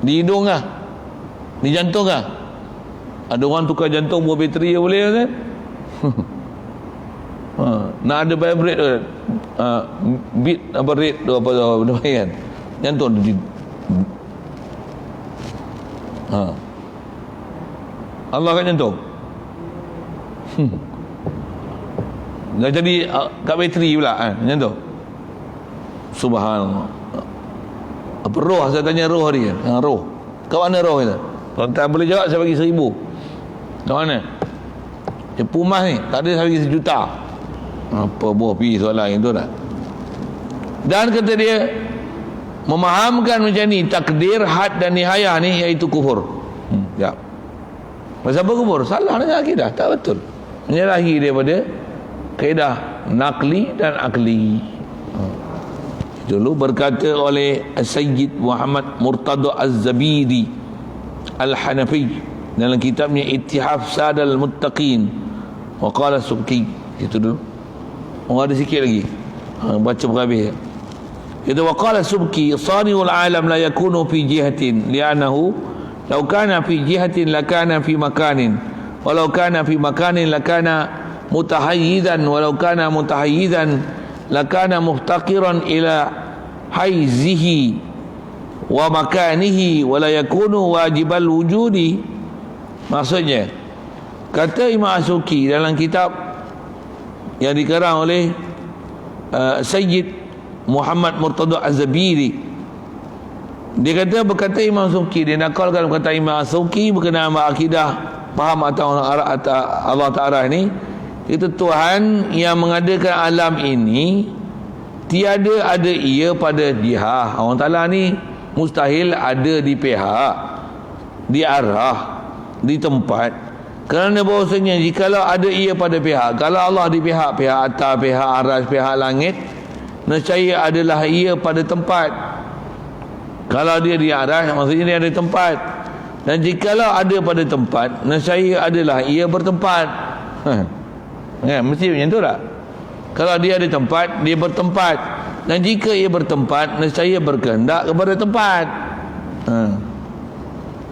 Di hidung kah? Di jantung kah? Ada orang tukar jantung buat bateri boleh kan? Nak ada vibrate tu, beat apa rate tu apa kan? Jantung Allah kat jantung. Dah jadi kat bateri pula macam tu. Subhanallah. Apa roh? Saya tanya roh dia. Roh. Kat mana roh kita? Kalau tak boleh jawab saya bagi 1000. Kat mana? Dia pumas ni. Tak ada saya bagi 1 juta. Apa buah pergi soalan itu dah. Dan kata dia memahamkan macam ni takdir, had dan nihayah ni iaitu kufur. Ya. Pasal apa kufur? Salah dengan akidah, tak betul. Menyalahi daripada kaedah nakli dan akli. Dulu berkata oleh Sayyid Muhammad Murtada Az-Zabidi Al-Hanafi dalam kitabnya Ittihaf Sadal Muttaqin, wa qala Subki. Itu dulu. Ada sikit lagi. Baca berhabis. Itu wa qala Subki saniul alam la yakunu fi jihatin li'annahu law kana fi jihatin lakana fi makanin walau kana fi makanin lakana mutahayyizan walau kana mutahayyizan lakana muftaqiran ila haizihi wa makanihi wala yakunu wajibal wujudi. Maksudnya kata Imam As-Subki dalam kitab yang dikarang oleh Sayyid Muhammad Murtada Az-Zabiri, dia kata berkata Imam As-Subki, dia nakalkan kata Imam As-Subki berkenaan akidah faham atau Allah Ta'ala ni, itu Tuhan yang mengadakan alam ini tiada ada ia pada jihah. Allah Ta'ala ni mustahil ada di pihak, di arah, di tempat. Kerana bahawasanya jikalau ada ia pada pihak, kalau Allah di pihak atas, pihak aras, pihak langit, nescaya adalah ia pada tempat. Kalau dia di aras, maksudnya dia ada tempat. Dan jikalau ada pada tempat, nescaya adalah ia bertempat. Mesti macam tu tak? Kalau dia ada tempat, dia bertempat. Dan jika ia bertempat, nescaya berkehendak kepada tempat.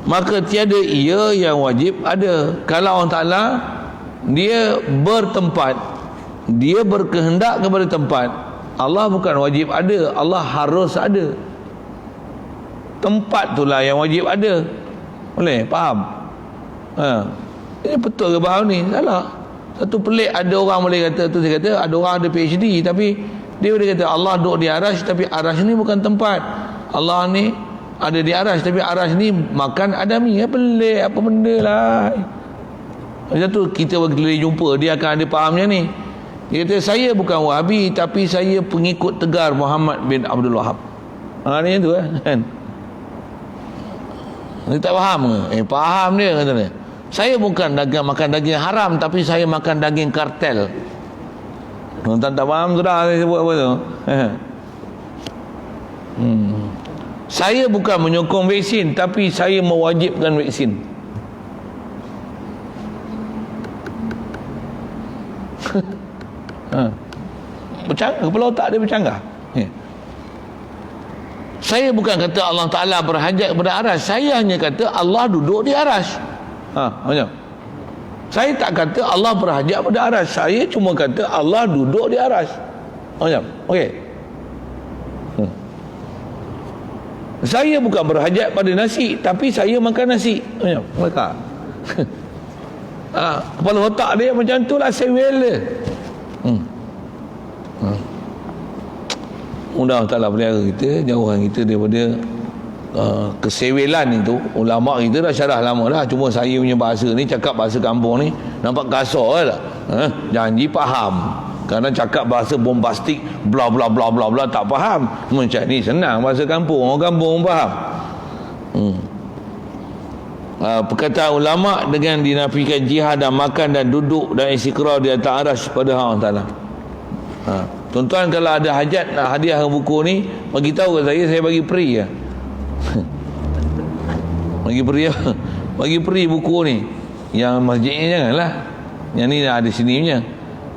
Maka tiada ia yang wajib ada. Kalau Allah Ta'ala dia bertempat, dia berkehendak kepada tempat, Allah bukan wajib ada, Allah harus ada. Tempat itulah yang wajib ada. Boleh? Faham? Ini betul ke faham ni? Salah. Satu pelik, ada orang boleh kata tu, saya kata ada orang ada PhD tapi dia boleh kata Allah duduk di arash, tapi arash ni bukan tempat. Allah ni ada di arash, tapi arash ni makan adami. Pelik apa benda lah. Macam tu kita boleh jumpa, dia akan ada fahamnya ni. Dia kata saya bukan Wahabi tapi saya pengikut tegar Muhammad bin Abdul Wahab. Ni tu kan. Dia tak faham ke? Faham dia kata dia. Saya bukan makan daging haram tapi saya makan daging kartel. Tuan-tuan tak faham sudah saya sebut apa tu. Saya bukan menyokong vaksin tapi saya mewajibkan vaksin. Bercanggah, kepala otak dia bercanggah. Saya bukan kata Allah Ta'ala berhajat kepada arash, saya hanya kata Allah duduk di arash. Macam saya tak kata Allah berhajat pada arash, saya cuma kata Allah duduk di arash. Macam okey. Saya bukan berhajat pada nasi tapi saya makan nasi. Macam mereka. Kepala otak dia macam tu lah, sewel dia. Mudah Allah Ta'ala pelihara kita, jauhkan kita daripada kesewelan itu. Ulama kita dah syarah lama dah, cuma saya punya bahasa ni, cakap bahasa kampung ni nampak kasar lah. Janji faham, kerana cakap bahasa bombastik bla bla bla bla bla tak faham. Macam ni senang bahasa kampung, orang kampung faham. Perkataan ulama dengan dinafikan jihad dan makan dan duduk dan istiqrar di atas arash pada Allah Ta'ala. Tuan-tuan kalau ada hajat nak hadiah buku ni, bagi tahu ke saya bagi free ya. Bagi free buku ni. Yang masjidnya janganlah. Yang ni ada sini punya.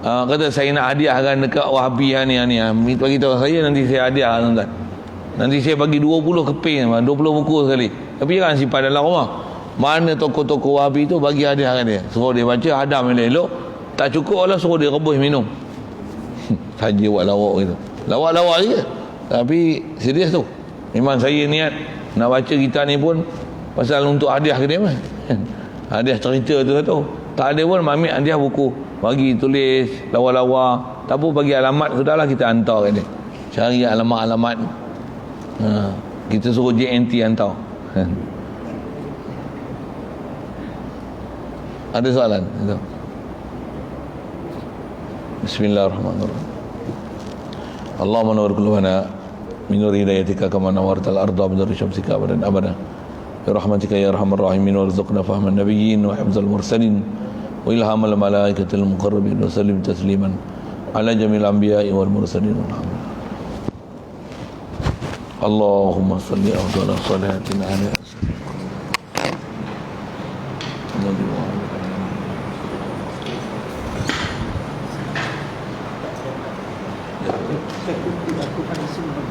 Kata saya nak hadiahkan dekat Wahabi ni. Bagi tahu saya, nanti saya hadiah tuan-tuan. Nanti saya bagi 20 keping, 20 buku sekali. Tapi jangan simpan dalam rumah. Mana tokoh-tokoh Wahabi tu, bagi hadiahkan dia. Suruh dia baca, hadam elok-elok. Tak cukup lah, suruh dia rebus minum. Saja buat lawak gitu. Lawak-lawak je. Tapi serius tu. Memang saya niat nak baca kitab ni pun pasal untuk hadiah ke dia mah. Hadiah cerita tu satu. Tak ada pun ambil hadiah buku. Bagi tulis lawa-lawa. Tak apa, bagi alamat sudahlah, kita hantar ke dia. Cari alamat-alamat. Kita suruh JNT hantar. Ada soalan? Bismillahirrahmanirrahim. Allahumma nawwir qulubana min nur hidayatika kama nawwartal arda bi nuri syamsika abadan abada. Bi rahmatika ya arhamar rahimin, warzuqna fahman nabiyyin wa hifdzal mursalin wa ilhamal malaikatil muqarrabin wa sallim tasliman ala jamil anbiya'i wal mursalin. Allahumma salli afdala salatina ala Aku pada semua